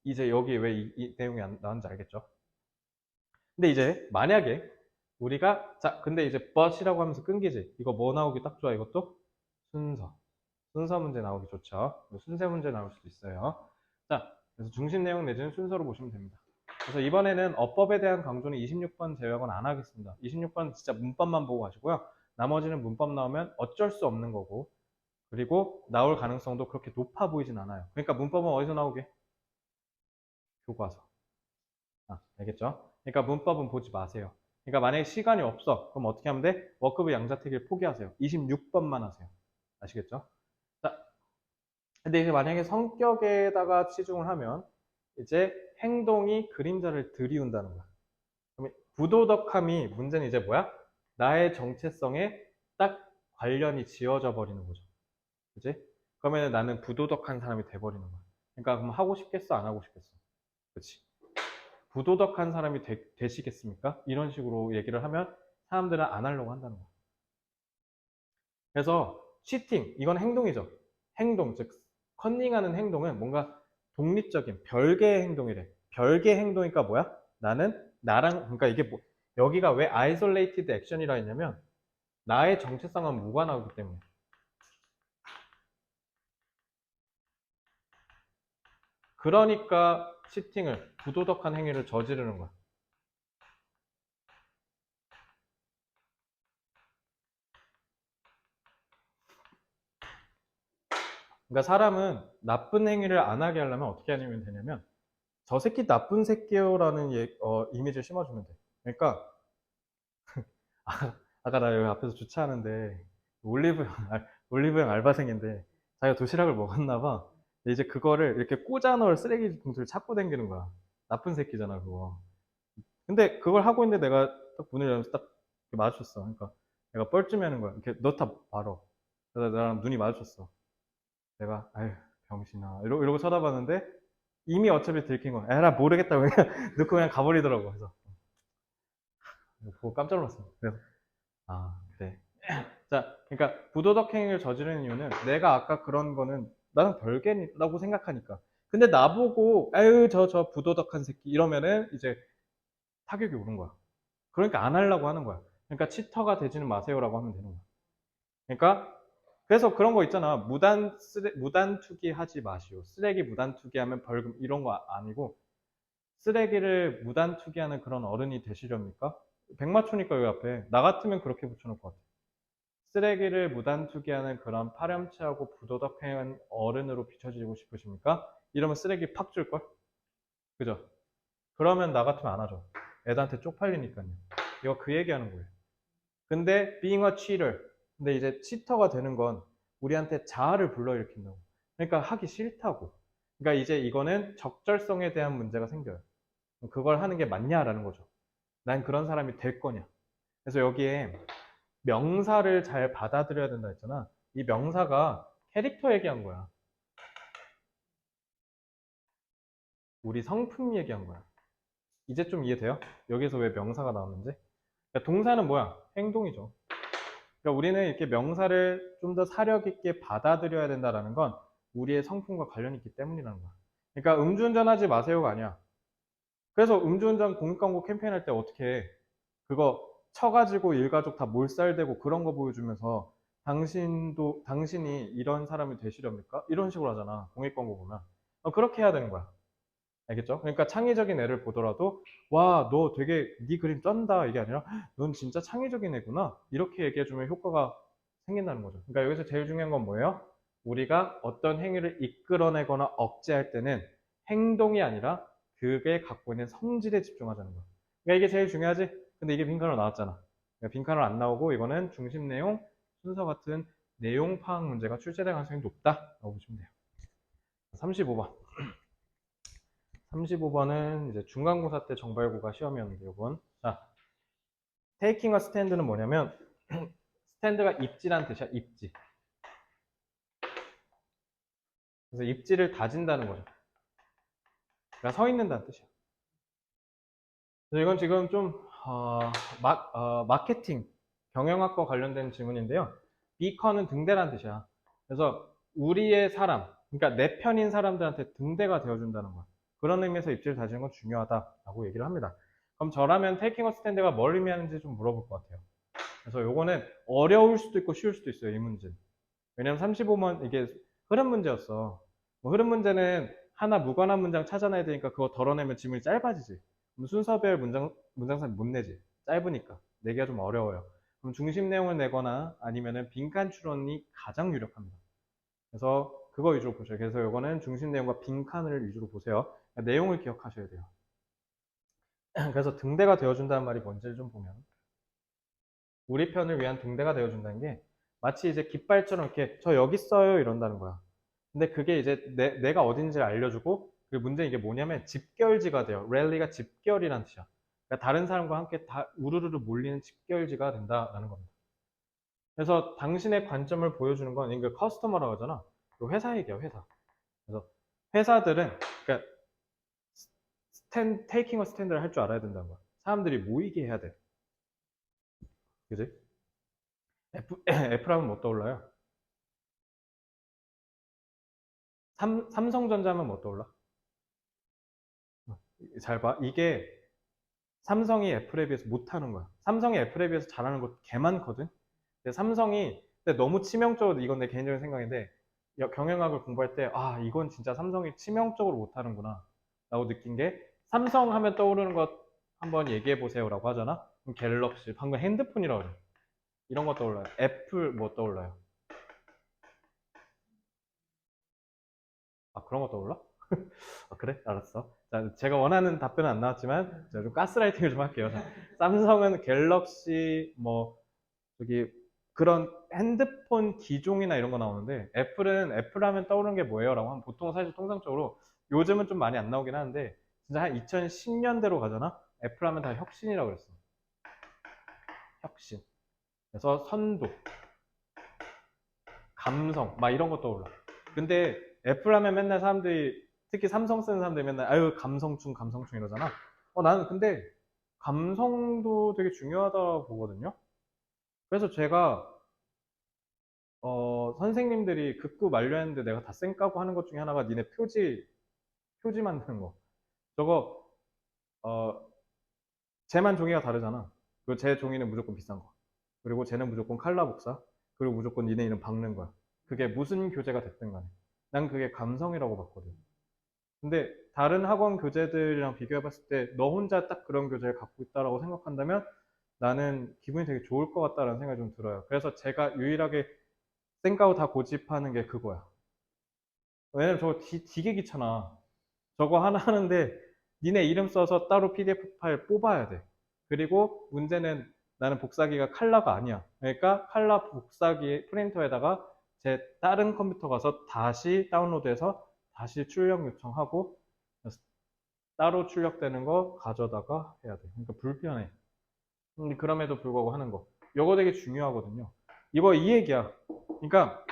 Speaker 1: 이제 여기 왜 이 내용이 나왔는지 알겠죠? 근데 이제 만약에 우리가 근데 이제 but이라고 하면서 끊기지. 이거 뭐 나오기 딱 좋아 이것도? 순서. 순서 문제 나오기 좋죠. 순세 문제 나올 수도 있어요. 자, 그래서 중심 내용 내지는 순서로 보시면 됩니다. 그래서 이번에는 어법에 대한 강조는 26번 제외하고는 안 하겠습니다. 26번 진짜 문법만 보고 가시고요. 나머지는 문법 나오면 어쩔 수 없는 거고 그리고 나올 가능성도 그렇게 높아 보이진 않아요. 그러니까 문법은 어디서 나오게? 교과서. 알겠죠? 그러니까 문법은 보지 마세요. 그러니까 만약에 시간이 없어. 그럼 어떻게 하면 돼? 워크북 양자택일 포기하세요. 26번만 하세요. 아시겠죠? 자, 근데 이제 만약에 성격에다가 치중을 하면 이제 행동이 그림자를 들이운다는 거야. 그럼 부도덕함이 문제는 이제 뭐야? 나의 정체성에 딱 관련이 지어져 버리는 거죠. 그지? 그러면 나는 부도덕한 사람이 돼버리는 거야. 그러니까 그럼 하고 싶겠어? 안 하고 싶겠어? 그치? 부도덕한 사람이 되시겠습니까? 이런 식으로 얘기를 하면 사람들은 안 하려고 한다는 거야. 그래서 치팅, 이건 행동이죠. 행동, 즉 컨닝하는 행동은 뭔가 독립적인 별개의 행동이래. 별개의 행동이니까 뭐야? 나는 나랑 그러니까 이게 뭐 여기가 왜 isolated action이라 했냐면 나의 정체성과 무관하기 때문에. 그러니까 치팅을 부도덕한 행위를 저지르는 거야. 그러니까 사람은 나쁜 행위를 안 하게 하려면 어떻게 하면 되냐면 저 새끼 나쁜 새끼요라는 이미지를 심어주면 돼. 그러니까 아까 나 여기 앞에서 주차하는데 올리브영 알바생인데 자기가 도시락을 먹었나 봐. 근데 이제 그거를 이렇게 꽂아 넣을 쓰레기 봉투를 찾고 다니는 거야. 나쁜 새끼잖아 그거. 근데 그걸 하고 있는데 내가 딱 문을 열면서 딱 마주쳤어. 그러니까 내가 뻘쭘해하는 거야. 이렇게 넣다 바로. 그래서 나랑 눈이 마주쳤어. 내가 아휴 병신아 이러고 쳐다봤는데 이미 어차피 들킨 거야. 에라 모르겠다 그냥 넣고 그냥 가버리더라고. 그래서 보고 깜짝 놀랐어. 그래서 그래. 자, 그러니까 부도덕 행위를 저지르는 이유는 내가 아까 그런 거는 나는 별개라고 생각하니까. 근데 나보고 아유 저 부도덕한 새끼 이러면은 이제 타격이 오는 거야. 그러니까 안 하려고 하는 거야. 그러니까 치터가 되지는 마세요라고 하면 되는 거야. 그러니까 그래서 그런 거 있잖아. 무단 투기하지 마시오. 쓰레기 무단 투기하면 벌금 이런 거 아니고 쓰레기를 무단 투기하는 그런 어른이 되시렵니까? 백마초니까 여기 앞에 나 같으면 그렇게 붙여놓을 것 같아. 쓰레기를 무단 투기하는 그런 파렴치하고 부도덕한 어른으로 비춰지고 싶으십니까? 이러면 쓰레기 팍 줄걸? 그죠? 그러면 나 같으면 안 하죠. 애들한테 쪽팔리니까요. 이거 그 얘기하는 거예요. 근데 being a cheater. 근데 이제 치터가 되는 건 우리한테 자아를 불러일으킨다고. 그러니까 하기 싫다고. 그러니까 이제 이거는 적절성에 대한 문제가 생겨요. 그걸 하는 게 맞냐라는 거죠. 난 그런 사람이 될 거냐. 그래서 여기에 명사를 잘 받아들여야 된다 했잖아. 이 명사가 캐릭터 얘기한 거야. 우리 성품 얘기한 거야. 이제 좀 이해돼요? 여기서 왜 명사가 나왔는지? 그러니까 동사는 뭐야? 행동이죠. 그러니까 우리는 이렇게 명사를 좀 더 사력 있게 받아들여야 된다라는 건 우리의 성품과 관련이 있기 때문이라는 거야. 그러니까 음주운전 하지 마세요가 아니야. 그래서 음주운전 공익광고 캠페인 할 때 어떻게 해? 그거 쳐가지고 일가족 다 몰살되고 그런 거 보여주면서 당신이 이런 사람이 되시렵니까? 이런 식으로 하잖아. 공익광고 보면. 그렇게 해야 되는 거야. 알겠죠? 그러니까 창의적인 애를 보더라도 와, 너 되게 네 그림 쩐다 이게 아니라 넌 진짜 창의적인 애구나 이렇게 얘기해주면 효과가 생긴다는 거죠. 그러니까 여기서 제일 중요한 건 뭐예요? 우리가 어떤 행위를 이끌어내거나 억제할 때는 행동이 아니라 그게 갖고 있는 성질에 집중하자는 거야. 그러니까 이게 제일 중요하지? 근데 이게 빈칸으로 나왔잖아. 그러니까 빈칸으로 안 나오고 이거는 중심 내용, 순서 같은 내용 파악 문제가 출제될 가능성이 높다라고 보시면 돼요. 35번. 35번은 이제 중간고사 때 정발고가 시험이었는데 이건 자, taking a stand는 뭐냐면 stand가 입지란 뜻이야. 입지. 그래서 입지를 다진다는 거죠. 그러니까 서 있는다는 뜻이야. 그래서 이건 지금 좀 마케팅 경영학과 관련된 질문인데요. beacon은 등대란 뜻이야. 그래서 우리의 사람, 그러니까 내 편인 사람들한테 등대가 되어준다는 거야. 그런 의미에서 입지를 다지는 건 중요하다라고 얘기를 합니다. 그럼 저라면 taking a stand가 뭘 의미하는지 좀 물어볼 것 같아요. 그래서 요거는 어려울 수도 있고 쉬울 수도 있어요, 이 문제는. 왜냐면 35번 이게 흐름 문제였어. 뭐 흐름 문제는 하나 무관한 문장 찾아내야 되니까 그거 덜어내면 지문이 짧아지지. 그럼 순서별 문장삽 못 내지. 짧으니까. 내기가 좀 어려워요. 그럼 중심 내용을 내거나 아니면은 빈칸 추론이 가장 유력합니다. 그래서 그거 위주로 보셔요. 그래서 요거는 중심 내용과 빈칸을 위주로 보세요. 그러니까 내용을 기억하셔야 돼요. 그래서 등대가 되어준다는 말이 뭔지를 좀 보면 우리 편을 위한 등대가 되어준다는 게 마치 이제 깃발처럼 이렇게 저 여기 있어요 이런다는 거야. 근데 그게 이제 내가 어딘지를 알려주고 그 문제는 이게 뭐냐면 집결지가 돼요. 랠리가 집결이란 뜻이야. 그러니까 다른 사람과 함께 다 우르르르 몰리는 집결지가 된다라는 겁니다. 그래서 당신의 관점을 보여주는 건 이게 커스터머라고 하잖아. 회사 얘기야, 회사. 그래서 회사들은 그러니까 테이킹 어 스탠드를 할 줄 알아야 된다는 거야. 사람들이 모이게 해야 돼. 그지? F라면 뭐 떠올라요? 삼성전자면 뭐 떠올라? 잘 봐. 이게 삼성이 애플에 비해서 못하는 거야. 삼성이 애플에 비해서 잘하는 거 개 많거든. 근데 삼성이 근데 너무 치명적으로 이건 내 개인적인 생각인데 경영학을 공부할 때 아 이건 진짜 삼성이 치명적으로 못하는구나 라고 느낀 게 삼성 하면 떠오르는 것 한번 얘기해 보세요 라고 하잖아. 그럼 갤럭시 방금 핸드폰이라고 그래. 이런 거 떠올라요. 애플 뭐 떠올라요? 아 그런 거 떠올라? 아, 그래? 알았어. 자, 제가 원하는 답변은 안 나왔지만 제가 좀 가스라이팅을 좀 할게요. 자, 삼성은 갤럭시 뭐 저기 그런 핸드폰 기종이나 이런 거 나오는데 애플 하면 떠오르는 게 뭐예요? 라고 하면 보통 사실 통상적으로 요즘은 좀 많이 안 나오긴 하는데 진짜 한 2010년대로 가잖아? 애플 하면 다 혁신이라고 그랬어. 혁신. 그래서 선도, 감성 막 이런 거 떠올라. 근데 애플 하면 맨날 사람들이 특히 삼성 쓰는 사람들이 맨날 아유 감성충 이러잖아. 나는 근데 감성도 되게 중요하다고 보거든요. 그래서 제가 선생님들이 극구 만류했는데 내가 다 쌩까고 하는 것 중에 하나가 니네 표지 만드는 거. 저거 어, 쟤만 종이가 다르잖아. 그리고 제 종이는 무조건 비싼 거. 그리고 쟤는 무조건 칼라 복사. 그리고 무조건 니네 이름 박는 거야. 그게 무슨 교재가 됐든 간에. 난 그게 감성이라고 봤거든. 근데 다른 학원 교재들이랑 비교해 봤을 때 너 혼자 딱 그런 교재를 갖고 있다라고 생각한다면 나는 기분이 되게 좋을 것 같다라는 생각이 좀 들어요. 그래서 제가 유일하게 생까고 다 고집하는 게 그거야. 왜냐면 저거 되게 귀찮아. 저거 하나 하는데 니네 이름 써서 따로 PDF 파일 뽑아야 돼. 그리고 문제는 나는 복사기가 칼라가 아니야. 그러니까 칼라 복사기 프린터에다가 제 다른 컴퓨터 가서 다시 다운로드해서 다시 출력 요청하고 따로 출력되는 거 가져다가 해야 돼. 그러니까 불편해. 근데 그럼에도 불구하고 하는 거. 이거 되게 중요하거든요. 이거 이 얘기야. 그러니까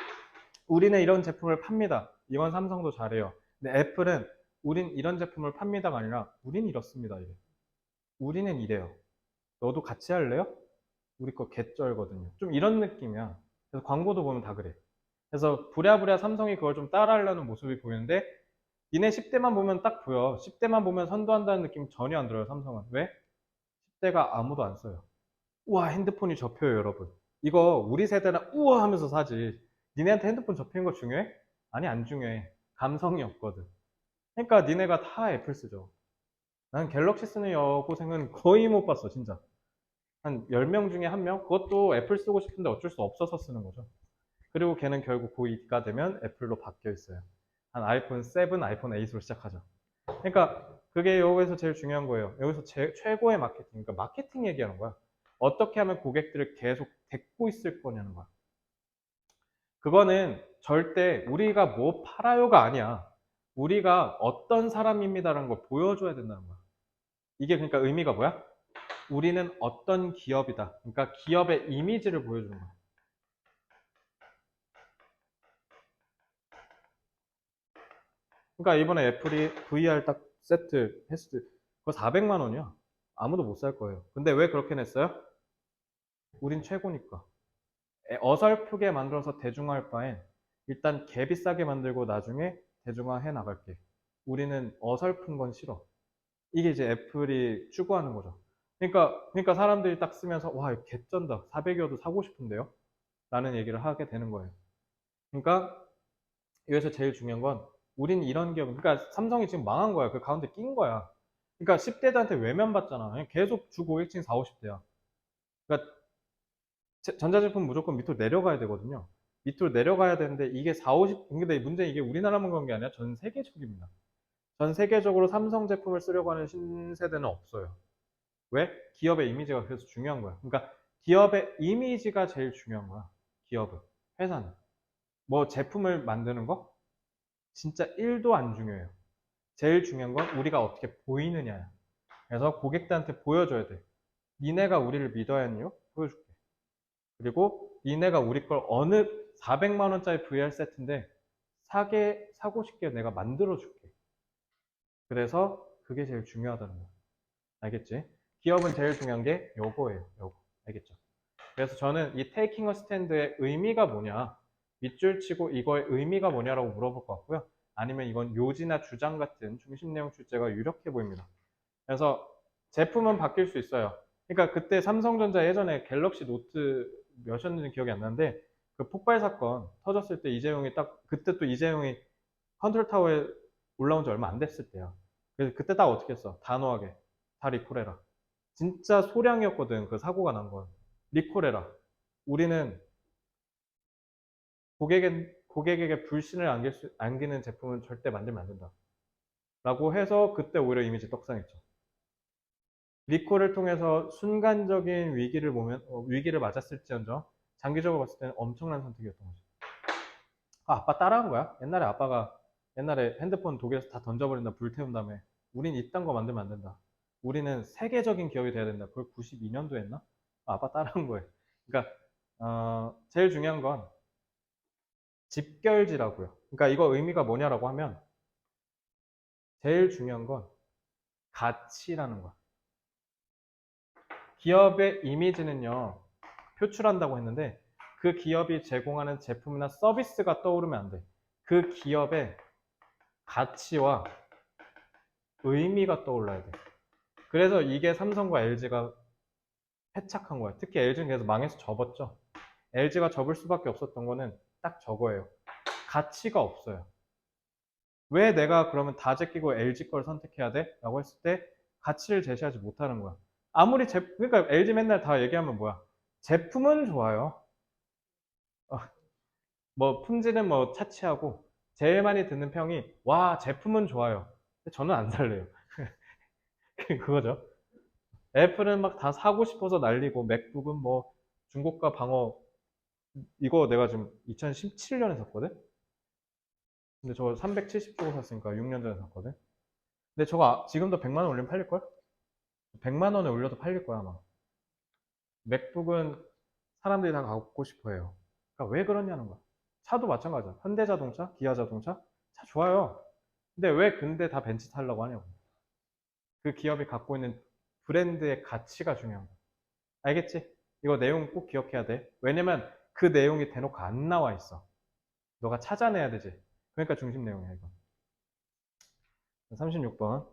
Speaker 1: 우리는 이런 제품을 팝니다. 이건 삼성도 잘해요. 근데 애플은 우린 이런 제품을 팝니다가 아니라 우린 이렇습니다. 이래. 우리는 이래요. 너도 같이 할래요? 우리 거 개쩔거든요. 좀 이런 느낌이야. 그래서 광고도 보면 다 그래. 그래서 부랴부랴 삼성이 그걸 좀 따라하려는 모습이 보이는데 니네 10대만 보면 딱 보여. 10대만 보면 선도한다는 느낌 전혀 안 들어요, 삼성은. 왜? 10대가 아무도 안 써요. 우와, 핸드폰이 접혀요, 여러분. 이거 우리 세대는 우와 하면서 사지. 니네한테 핸드폰 접히는 거 중요해? 아니, 안 중요해. 감성이 없거든. 그러니까 니네가 다 애플 쓰죠. 나는 갤럭시 쓰는 여고생은 거의 못 봤어, 진짜. 한 10명 중에 1명? 그것도 애플 쓰고 싶은데 어쩔 수 없어서 쓰는 거죠. 그리고 걔는 결국 고2가 되면 애플로 바뀌어 있어요. 한 아이폰 7, 아이폰 8으로 시작하죠. 그러니까 그게 여기서 제일 중요한 거예요. 여기서 최고의 마케팅, 그러니까 마케팅 얘기하는 거야. 어떻게 하면 고객들을 계속 데리고 있을 거냐는 거야. 그거는 절대 우리가 뭐 팔아요가 아니야. 우리가 어떤 사람입니다라는 걸 보여줘야 된다는 거야. 이게 그러니까 의미가 뭐야? 우리는 어떤 기업이다. 그러니까 기업의 이미지를 보여주는 거야. 그러니까 이번에 애플이 VR 딱 세트 했을 때 그거 400만 원이야. 아무도 못 살 거예요. 근데 왜 그렇게 냈어요? 우린 최고니까. 어설프게 만들어서 대중화할 바엔 일단 개 비싸게 만들고 나중에 대중화해 나갈게. 우리는 어설픈 건 싫어. 이게 이제 애플이 추구하는 거죠. 그러니까 사람들이 딱 쓰면서 와, 이거 개쩐다. 400이어도 사고 싶은데요? 라는 얘기를 하게 되는 거예요. 그러니까 여기서 제일 중요한 건 우린 이런 기업, 그러니까 삼성이 지금 망한 거야. 그 가운데 낀 거야. 그러니까 10대들한테 외면받잖아. 그냥 계속 주 고객층 4, 50대야. 그러니까 전자제품 무조건 밑으로 내려가야 되거든요. 밑으로 내려가야 되는데 이게 4, 50, 근데 문제는 이게 우리나라만 그런 게 아니라 전 세계적입니다. 전 세계적으로 삼성 제품을 쓰려고 하는 신세대는 없어요. 왜? 기업의 이미지가 그래서 중요한 거야. 그러니까 기업의 이미지가 제일 중요한 거야. 기업은. 회사는. 뭐 제품을 만드는 거? 진짜 1도 안 중요해요. 제일 중요한 건 우리가 어떻게 보이느냐야. 그래서 고객들한테 보여줘야 돼. 니네가 우리를 믿어야 하는 이유? 보여줄게. 그리고 니네가 우리 걸 어느 400만 원짜리 VR 세트인데 사고 싶게 내가 만들어 줄게. 그래서 그게 제일 중요하다는 거야. 알겠지? 기업은 제일 중요한 게 요거예요. 요거. 알겠죠? 그래서 저는 이 테이킹 어 스탠드의 의미가 뭐냐, 밑줄 치고 이거의 의미가 뭐냐라고 물어볼 것 같고요. 아니면 이건 요지나 주장 같은 중심 내용 출제가 유력해 보입니다. 그래서 제품은 바뀔 수 있어요. 그러니까 그때 삼성전자 예전에 갤럭시 노트 몇이었는지 기억이 안 나는데 그 폭발 사건 터졌을 때 이재용이 딱 그때 또 이재용이 컨트롤 타워에 올라온 지 얼마 안 됐을 때야. 그래서 그때 딱 어떻게 했어? 단호하게 다 리콜해라. 진짜 소량이었거든 그 사고가 난 건. 리콜해라. 우리는 고객에게 불신을 안기는 제품은 절대 만들면 안 된다. 라고 해서 그때 오히려 이미지 떡상했죠. 리콜을 통해서 순간적인 위기를 맞았을지언정 장기적으로 봤을 때는 엄청난 선택이었던 거죠. 아빠 따라한 거야? 옛날에 핸드폰 독일에서 다 던져버린다, 불태운 다음에 우린 이딴 거 만들면 안 된다. 우리는 세계적인 기업이 돼야 된다. 그걸 92년도 했나? 아빠 따라한 거예요. 그러니까 제일 중요한 건 집결지라고요. 그러니까 이거 의미가 뭐냐라고 하면 제일 중요한 건 가치라는 거야. 기업의 이미지는요, 표출한다고 했는데 그 기업이 제공하는 제품이나 서비스가 떠오르면 안 돼. 그 기업의 가치와 의미가 떠올라야 돼. 그래서 이게 삼성과 LG가 패착한 거야. 특히 LG는 계속 망해서 접었죠. LG가 접을 수밖에 없었던 거는 딱 저거예요. 가치가 없어요. 왜 내가 그러면 다 제끼고 LG 걸 선택해야 돼? 라고 했을 때 가치를 제시하지 못하는 거야. 그러니까 LG 맨날 다 얘기하면 뭐야? 제품은 좋아요. 어, 뭐 품질은 뭐 차치하고 제일 많이 듣는 평이 와, 제품은 좋아요. 근데 저는 안 살래요. 그거죠. 애플은 막 다 사고 싶어서 난리고 맥북은 뭐 중고가 방어 이거 내가 지금 2017년에 샀거든? 근데 저거 370 주고 샀으니까 6년 전에 샀거든? 근데 저거 지금도 100만 원 올리면 팔릴걸? 100만 원에 올려도 팔릴 거야 아마. 맥북은 사람들이 다 갖고 싶어 해요. 그러니까 왜 그러냐는 거야. 차도 마찬가지야. 현대자동차, 기아자동차 차 좋아요. 근데 다 벤츠 타려고 하냐고. 그 기업이 갖고 있는 브랜드의 가치가 중요한 거야. 알겠지? 이거 내용 꼭 기억해야 돼. 왜냐면 그 내용이 대놓고 안 나와 있어. 너가 찾아내야 되지. 그러니까 중심 내용이야, 이거. 36번.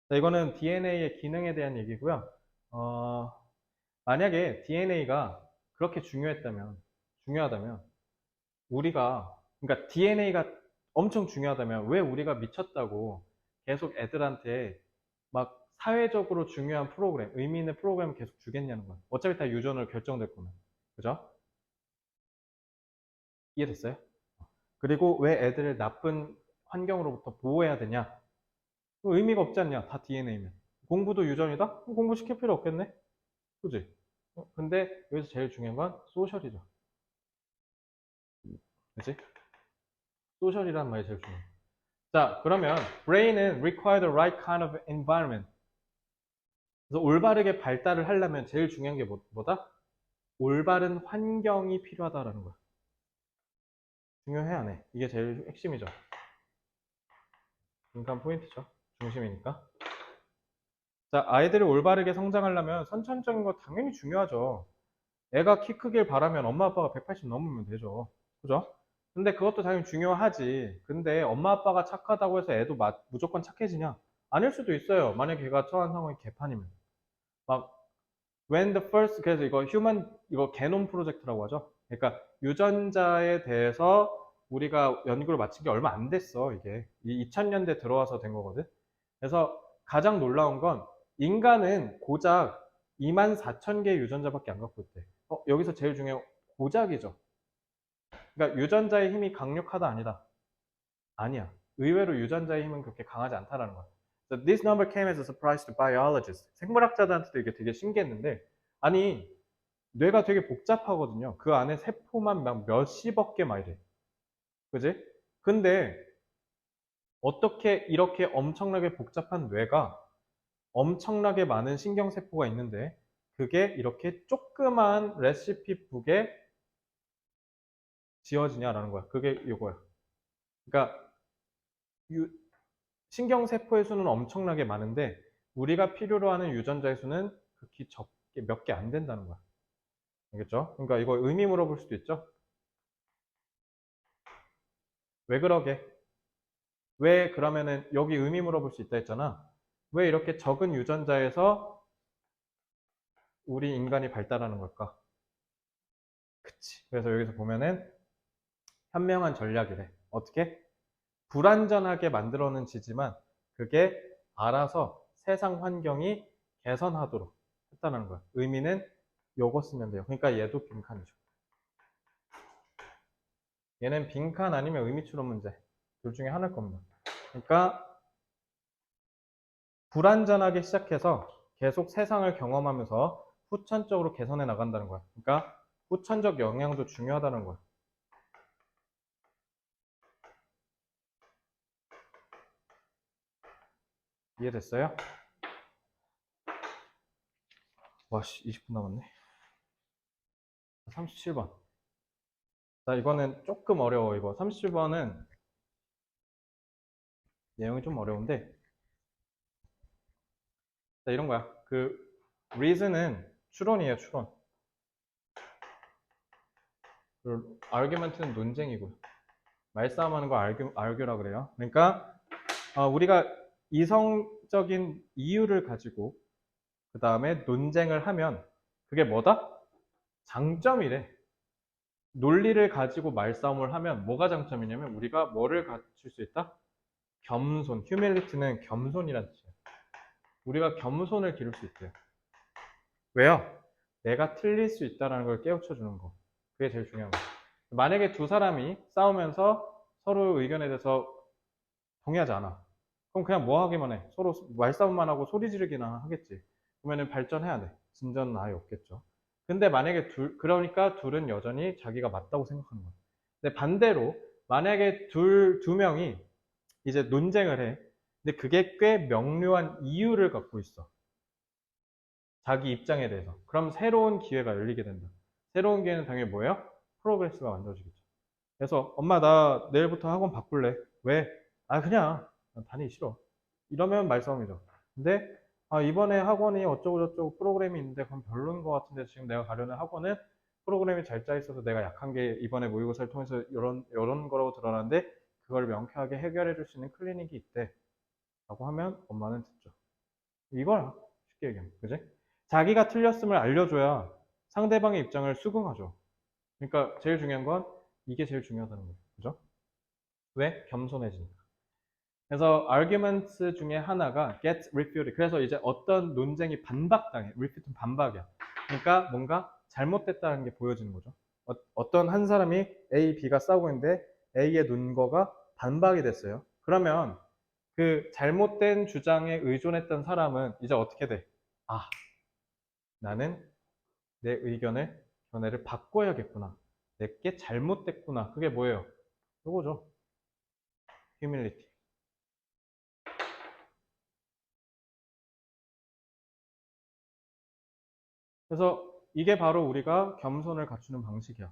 Speaker 1: 자, 이거는 DNA의 기능에 대한 얘기고요. 만약에 DNA가 그렇게 중요하다면, 그러니까 DNA가 엄청 중요하다면 왜 우리가 미쳤다고 계속 애들한테 막 사회적으로 중요한 프로그램, 의미 있는 프로그램을 계속 주겠냐는 거야. 어차피 다 유전으로 결정될 거면. 그죠? 이해됐어요? 그리고 왜 애들을 나쁜 환경으로부터 보호해야 되냐? 의미가 없지 않냐? 다 DNA면. 공부도 유전이다? 공부 시킬 필요 없겠네? 그지? 근데 여기서 제일 중요한 건 소셜이죠. 그지? 소셜이란 말이 제일 중요해. 자, 그러면 brain은 require the right kind of environment. 그래서 올바르게 발달을 하려면 제일 중요한 게 뭐다? 올바른 환경이 필요하다라는 거야. 중요해 안 해? 이게 제일 핵심이죠. 중간 포인트죠. 중심이니까. 자, 아이들이 올바르게 성장하려면 선천적인 거 당연히 중요하죠. 애가 키 크길 바라면 엄마 아빠가 180 넘으면 되죠. 그죠? 근데 그것도 당연히 중요하지. 근데 엄마 아빠가 착하다고 해서 애도 무조건 착해지냐? 아닐 수도 있어요. 만약 걔가 처한 상황이 개판이면. 막 when the first, 그래서 이거 게놈 프로젝트라고 하죠. 그러니까 유전자에 대해서 우리가 연구를 마친 게 얼마 안 됐어. 이게 2000년대 들어와서 된 거거든. 그래서 가장 놀라운 건 인간은 고작 24,000개 유전자밖에 안 갖고 있대. 여기서 제일 중요한 고작이죠. 그러니까 유전자의 힘이 강력하다 아니다. 아니야. 의외로 유전자의 힘은 그렇게 강하지 않다라는 거야. So this number came as a surprise to biologists. 생물학자들한테도 이게 되게 신기했는데, 아니 뇌가 되게 복잡하거든요. 그 안에 세포만 막 몇십억 개 막 이래. 그지? 근데 어떻게 이렇게 엄청나게 복잡한 뇌가 엄청나게 많은 신경세포가 있는데 그게 이렇게 조그만 레시피 북에 지어지냐라는 거야. 그게 이거야. 그러니까 신경세포의 수는 엄청나게 많은데 우리가 필요로 하는 유전자의 수는 극히 적게 몇 개 안 된다는 거야. 알겠죠? 그러니까 이거 의미 물어볼 수도 있죠. 왜 그러게? 왜 그러면은 여기 의미 물어볼 수 있다 했잖아. 왜 이렇게 적은 유전자에서 우리 인간이 발달하는 걸까? 그치. 그래서 여기서 보면은 현명한 전략이래. 어떻게? 불완전하게 만들어는 지지만 그게 알아서 세상 환경이 개선하도록 했다는 거야. 의미는 요거 쓰면 돼요. 그러니까 얘도 빈칸이죠. 얘는 빈칸 아니면 의미 추론 문제. 둘 중에 하나일 겁니다. 그러니까 불완전하게 시작해서 계속 세상을 경험하면서 후천적으로 개선해 나간다는 거야. 그러니까 후천적 영향도 중요하다는 거야. 이해됐어요? 와씨 20분 남았네. 37번. 자, 이거는 조금 어려워. 이거 37번은 내용이 좀 어려운데, 자, 이런 거야. 그 reason은 추론이에요, 추론. 그 argument는 논쟁이고요. 말싸움하는 거 argu라 그래요. 그러니까 우리가 이성적인 이유를 가지고 그 다음에 논쟁을 하면 그게 뭐다? 장점이래. 논리를 가지고 말싸움을 하면 뭐가 장점이냐면 우리가 뭐를 갖출 수 있다? 겸손. humility는 겸손이라는 뜻이에요. 우리가 겸손을 기를 수 있대요. 왜요? 내가 틀릴 수 있다는 걸 깨우쳐 주는 거. 그게 제일 중요한 거예요. 만약에 두 사람이 싸우면서 서로 의견에 대해서 동의하지 않아. 그럼 그냥 뭐 하기만 해. 서로 말싸움만 하고 소리 지르기나 하겠지. 그러면은 발전해야 돼. 진전은 아예 없겠죠. 근데 만약에 그러니까 둘은 여전히 자기가 맞다고 생각하는 거야. 근데 반대로 만약에 두 명이 이제 논쟁을 해. 근데 그게 꽤 명료한 이유를 갖고 있어. 자기 입장에 대해서. 그럼 새로운 기회가 열리게 된다. 새로운 기회는 당연히 뭐예요? 프로그레스가 만들어지겠죠. 그래서 엄마 나 내일부터 학원 바꿀래. 왜? 그냥 난 다니기 싫어. 이러면 말싸움이죠. 근데 이번에 학원이 어쩌고저쩌고 프로그램이 있는데 그건 별로인 것 같은데 지금 내가 가려는 학원은 프로그램이 잘 짜 있어서 내가 약한 게 이번에 모의고사를 통해서 이런 거라고 드러났는데 그걸 명쾌하게 해결해 줄 수 있는 클리닉이 있대. 라고 하면 엄마는 듣죠. 이거야. 쉽게 얘기하면. 그지? 자기가 틀렸음을 알려줘야 상대방의 입장을 수긍하죠. 그러니까 제일 중요한 건 이게 제일 중요하다는 거예요. 그죠? 왜? 겸손해지니까. 그래서 arguments 중에 하나가 get refuted. 그래서 이제 어떤 논쟁이 반박당해. refuted 반박이야. 그러니까 뭔가 잘못됐다는 게 보여지는 거죠. 어떤 한 사람이 A, B가 싸우고 있는데 A의 논거가 반박이 됐어요. 그러면 그 잘못된 주장에 의존했던 사람은 이제 어떻게 돼? 아, 나는 내 의견을, 견해를 바꿔야겠구나. 내게 잘못됐구나. 그게 뭐예요? 이거죠. humility. 그래서 이게 바로 우리가 겸손을 갖추는 방식이야.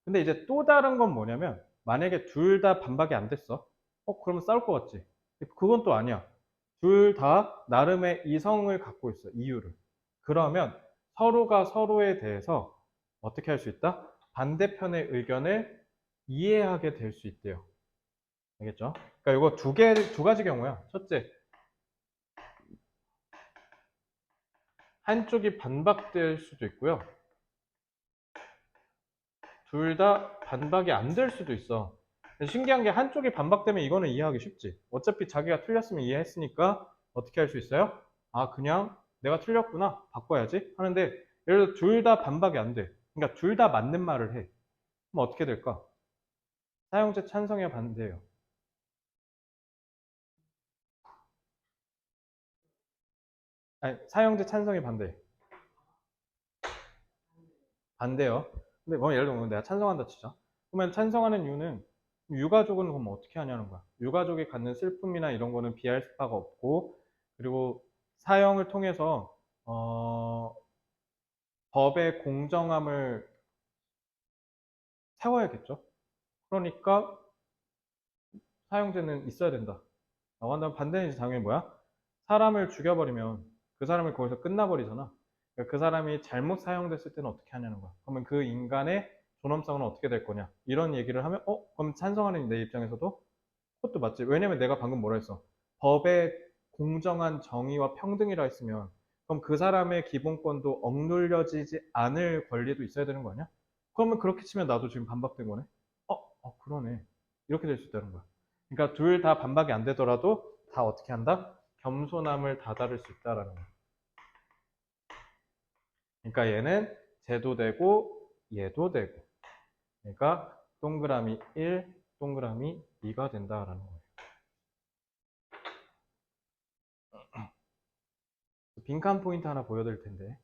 Speaker 1: 근데 이제 또 다른 건 뭐냐면 만약에 둘 다 반박이 안 됐어. 그러면 싸울 것 같지. 그건 또 아니야. 둘 다 나름의 이성을 갖고 있어. 이유를. 그러면 서로가 서로에 대해서 어떻게 할 수 있다? 반대편의 의견을 이해하게 될 수 있대요. 알겠죠? 그러니까 이거 두 가지 경우야. 첫째, 한쪽이 반박될 수도 있고요. 둘 다 반박이 안 될 수도 있어. 신기한 게 한쪽이 반박되면 이거는 이해하기 쉽지. 어차피 자기가 틀렸으면 이해했으니까 어떻게 할 수 있어요? 그냥 내가 틀렸구나. 바꿔야지. 하는데 예를 들어 둘 다 반박이 안 돼. 그러니까 둘 다 맞는 말을 해. 그럼 어떻게 될까? 사용자 찬성이야 반대예요? 아니, 사용자 찬성이 반대. 반대요. 근데 뭐 예를 들면 내가 찬성한다 치자. 그러면 찬성하는 이유는 유가족은 그럼 어떻게 하냐는 거야. 유가족이 갖는 슬픔이나 이런 거는 비할 바가 없고 그리고 사형을 통해서 법의 공정함을 세워야겠죠. 그러니까 사형제는 있어야 된다. 라고 한다면 반대는 이제 당연히 뭐야? 사람을 죽여버리면 그 사람이 거기서 끝나버리잖아. 그러니까 그 사람이 잘못 사용됐을 때는 어떻게 하냐는 거야. 그러면 그 인간의 존엄성은 어떻게 될 거냐. 이런 얘기를 하면 그럼 찬성하는 내 입장에서도 그것도 맞지. 왜냐면 내가 방금 뭐라 했어. 법의 공정한 정의와 평등이라 했으면 그럼 그 사람의 기본권도 억눌려지지 않을 권리도 있어야 되는 거 아니야? 그러면 그렇게 치면 나도 지금 반박된 거네. 그러네. 이렇게 될 수 있다는 거야. 그러니까 둘 다 반박이 안 되더라도 다 어떻게 한다? 겸손함을 다다를 수 있다라는 거야. 그러니까 얘는 쟤도 되고 얘도 되고. 그러니까 동그라미 1, 동그라미 2가 된다라는 거예요. 빈칸 포인트 하나 보여드릴 텐데.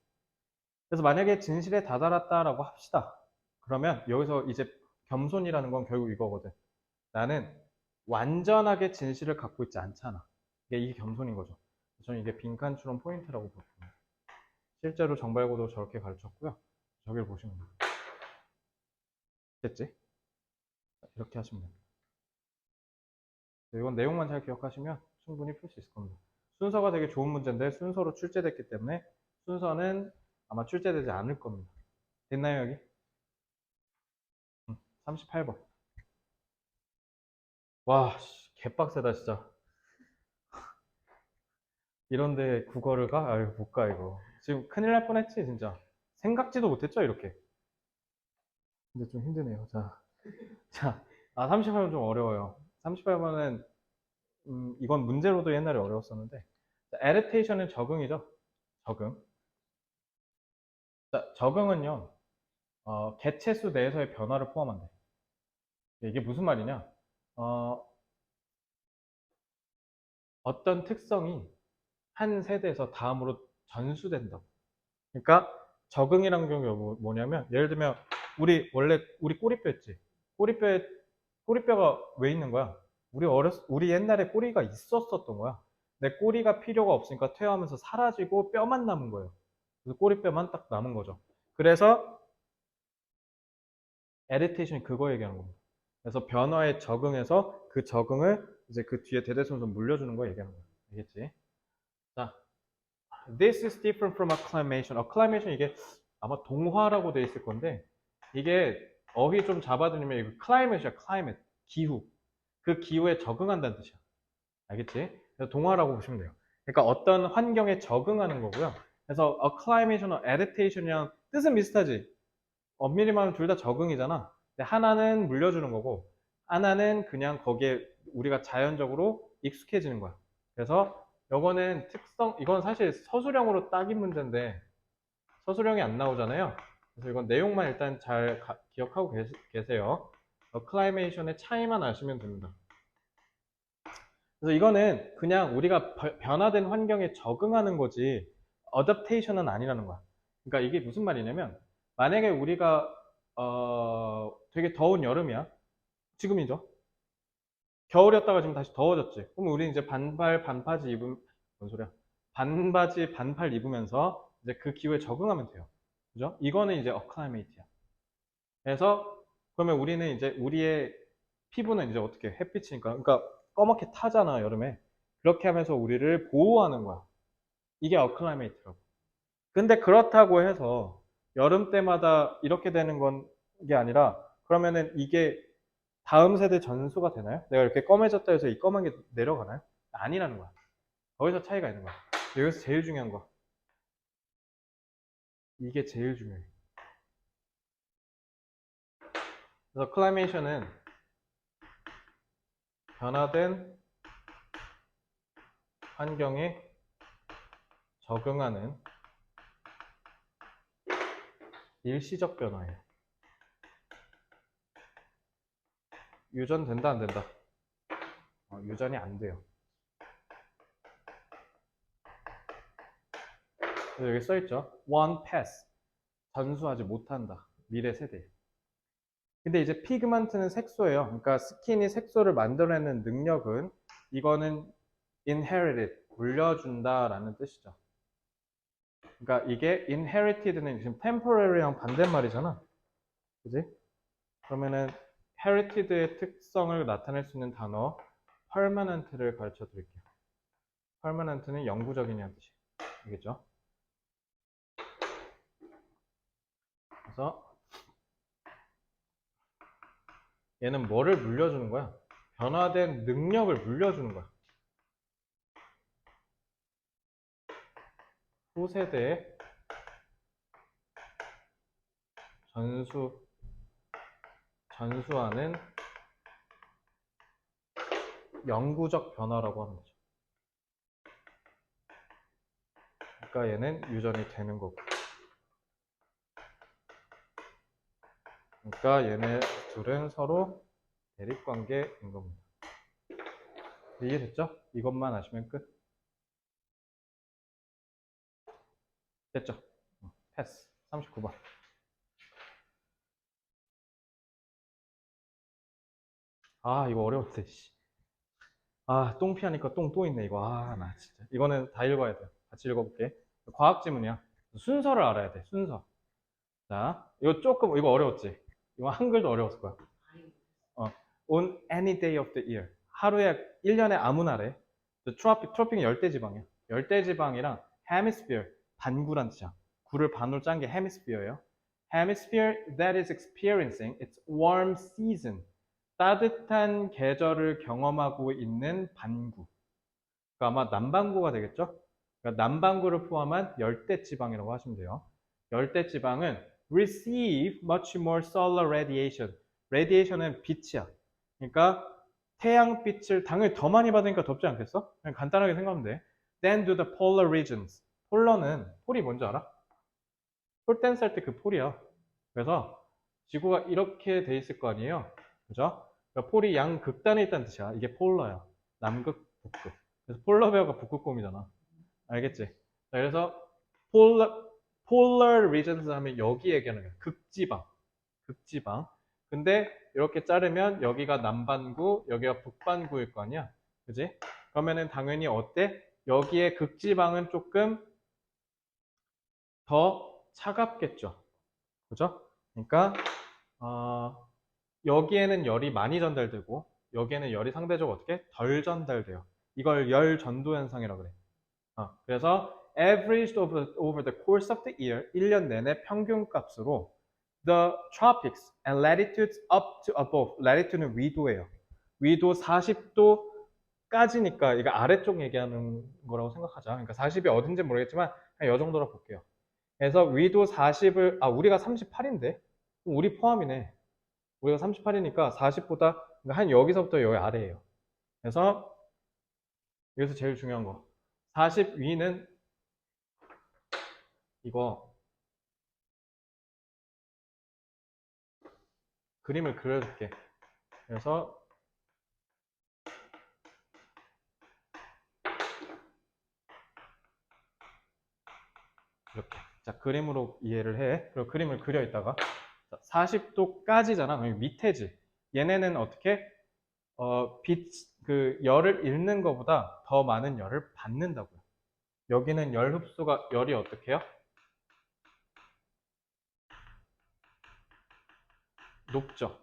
Speaker 1: 그래서 만약에 진실에 다다랐다라고 합시다. 그러면 여기서 이제 겸손이라는 건 결국 이거거든. 나는 완전하게 진실을 갖고 있지 않잖아. 이게 겸손인 거죠. 저는 이게 빈칸 추론 포인트라고 보거든요. 실제로 정발고도 저렇게 가르쳤고요. 저기를 보시면 돼요. 됐지? 이렇게 하시면 됩니다. 이건 내용만 잘 기억하시면 충분히 풀 수 있을 겁니다. 순서가 되게 좋은 문제인데 순서로 출제됐기 때문에 순서는 아마 출제되지 않을 겁니다. 됐나요, 여기? 38번. 와, 개빡세다, 진짜. 이런데 국어를 가? 아유, 못 가, 이거. 지금 큰일 날 뻔했지, 진짜. 생각지도 못했죠, 이렇게. 근데 좀 힘드네요. 자, 38번 좀 어려워요. 38번은, 이건 문제로도 옛날에 어려웠었는데, adaptation은 적응이죠. 적응. 자, 적응은요, 개체수 내에서의 변화를 포함한대. 이게 무슨 말이냐? 어, 어떤 특성이 한 세대에서 다음으로 전수된다고. 그러니까 적응이라는 경우가 뭐냐면 예를 들면 우리 꼬리뼈 있지. 꼬리뼈가 왜 있는 거야? 우리 옛날에 꼬리가 있었었던 거야. 내 꼬리가 필요가 없으니까 퇴화하면서 사라지고 뼈만 남은 거예요. 그래서 꼬리뼈만 딱 남은 거죠. 그래서 애디테이션이 그거 얘기하는 겁니다. 그래서 변화에 적응해서 그 적응을 이제 그 뒤에 대대손손 물려주는 거 얘기하는 거야. 알겠지? 자, this is different from acclimation. acclimation 이게 아마 동화라고 돼 있을 건데 이게 어휘 좀 잡아두면 이거 climate이야. climate. 기후. 그 기후에 적응한다는 뜻이야. 알겠지? 그래서 동화라고 보시면 돼요. 그러니까 어떤 환경에 적응하는 거고요. 그래서 acclimation과 adaptation이랑 뜻은 비슷하지. 엄밀히 말하면 둘 다 적응이잖아. 근데 하나는 물려주는 거고 하나는 그냥 거기에 우리가 자연적으로 익숙해지는 거야. 그래서 요거는 특성, 이건 사실 서술형으로 딱인 문제인데 서술형이 안 나오잖아요. 그래서 이건 내용만 일단 잘 기억하고 계세요. acclimation의 차이만 아시면 됩니다. 그래서 이거는 그냥 우리가 변화된 환경에 적응하는 거지 adaptation은 아니라는 거야. 그러니까 이게 무슨 말이냐면 만약에 우리가 되게 더운 여름이야. 지금이죠. 겨울이었다가 지금 다시 더워졌지. 그럼 우리 이제 반팔 반바지 입으면 뭔 소리야? 반바지 반팔 입으면서 이제 그 기후에 적응하면 돼요. 그죠? 이거는 이제 acclimate야. 그래서 그러면 우리는 이제 우리의 피부는 이제 어떻게 햇빛이니까 그러니까 꺼멓게 타잖아 여름에. 그렇게 하면서 우리를 보호하는 거야. 이게 acclimate라고. 근데 그렇다고 해서 여름 때마다 이렇게 되는 건 게 아니라 그러면은 이게 다음 세대 전수가 되나요? 내가 이렇게 검해졌다 해서 이 검은 게 내려가나요? 아니라는 거야. 거기서 차이가 있는 거야. 여기서 제일 중요한 거. 이게 제일 중요해. 그래서 클라이메이션은 변화된 환경에 적응하는 일시적 변화예요. 유전된다 안 된다? 유전이 안 돼요. 그래서 여기 써있죠. One pass. 전수하지 못한다. 미래 세대. 근데 이제 피그먼트는 색소예요. 그러니까 스킨이 색소를 만들어내는 능력은 이거는 inherited, 물려준다라는 뜻이죠. 그러니까 이게 inherited는 지금 temporary랑 반대말이잖아. 그지? 그러면은 herited의 특성을 나타낼 수 있는 단어 permanent를 가르쳐 드릴게요. permanent는 영구적이냐는 뜻이에요. 알겠죠? 그래서 얘는 뭐를 물려주는 거야? 변화된 능력을 물려주는 거야. 후세대에 전수하는 영구적 변화라고 하는 거죠. 그러니까 얘는 유전이 되는 거고. 그러니까 얘네 둘은 서로 대립관계인 겁니다. 이해됐죠? 이것만 아시면 끝. 됐죠? 패스. 39번. 아, 이거 어려운데, 씨. 아, 똥 피하니까 똥 또 있네, 이거. 아, 나 진짜. 이거는 다 읽어야 돼요. 같이 읽어볼게. 과학 지문이야. 순서를 알아야 돼, 순서. 자, 이거 어려웠지? 이거 한글도 어려웠을 거야. 어, on any day of the year. 하루에, 1년에 아무 날에. 트로픽은 열대지방이야. 열대지방이랑 hemisphere, 반구란 뜻이야. 구를 반으로 짠 게 hemisphere예요. hemisphere that is experiencing its warm season. 따뜻한 계절을 경험하고 있는 반구. 그러니까 아마 남반구가 되겠죠? 그러니까 남반구를 포함한 열대지방이라고 하시면 돼요. 열대지방은 receive much more solar radiation. radiation은 빛이야. 그러니까 태양빛을 당연히 더 많이 받으니까 덥지 않겠어? 그냥 간단하게 생각하면 돼. Than do the polar regions. 폴이 뭔지 알아? 폴댄스 할 때 그 폴이야. 그래서 지구가 이렇게 돼 있을 거 아니에요? 그죠? 그러니까 폴이 양극단에 있다는 뜻이야. 이게 폴러야. 남극, 북극. 그래서 폴러베어가 북극곰이잖아. 알겠지? 자, 그래서 polar regions 하면 여기 얘기하는 거야. 극지방. 극지방. 근데 이렇게 자르면 여기가 남반구, 여기가 북반구일 거 아니야? 그지? 그러면은 당연히 어때? 여기에 극지방은 조금 더 차갑겠죠. 그죠? 그러니까 여기에는 열이 많이 전달되고 여기에는 열이 상대적으로 어떻게? 덜 전달돼요. 이걸 열 전도 현상이라고 그래. 그래서 averaged over the course of the year, 1년 내내 평균 값으로 the tropics and latitudes up to above, latitude는 위도예요. 위도 40도까지니까 이거 아래쪽 얘기하는 거라고 생각하자. 그러니까 40이 어딘지 모르겠지만 그냥 이 정도로 볼게요. 그래서 위도 40을 우리가 38인데 우리 포함이네. 우리가 38이니까 40보다 한 여기서부터 여기 아래예요. 그래서 여기서 제일 중요한 거 40 위는 이거 그림을 그려줄게. 그래서 이렇게 자 그림으로 이해를 해. 그리고 그림을 그려 있다가 40도까지잖아. 그럼 밑에지. 얘네는 어떻게 그 열을 잃는 것보다 더 많은 열을 받는다고요. 여기는 열 흡수가 열이 어떻게 해요? 높죠.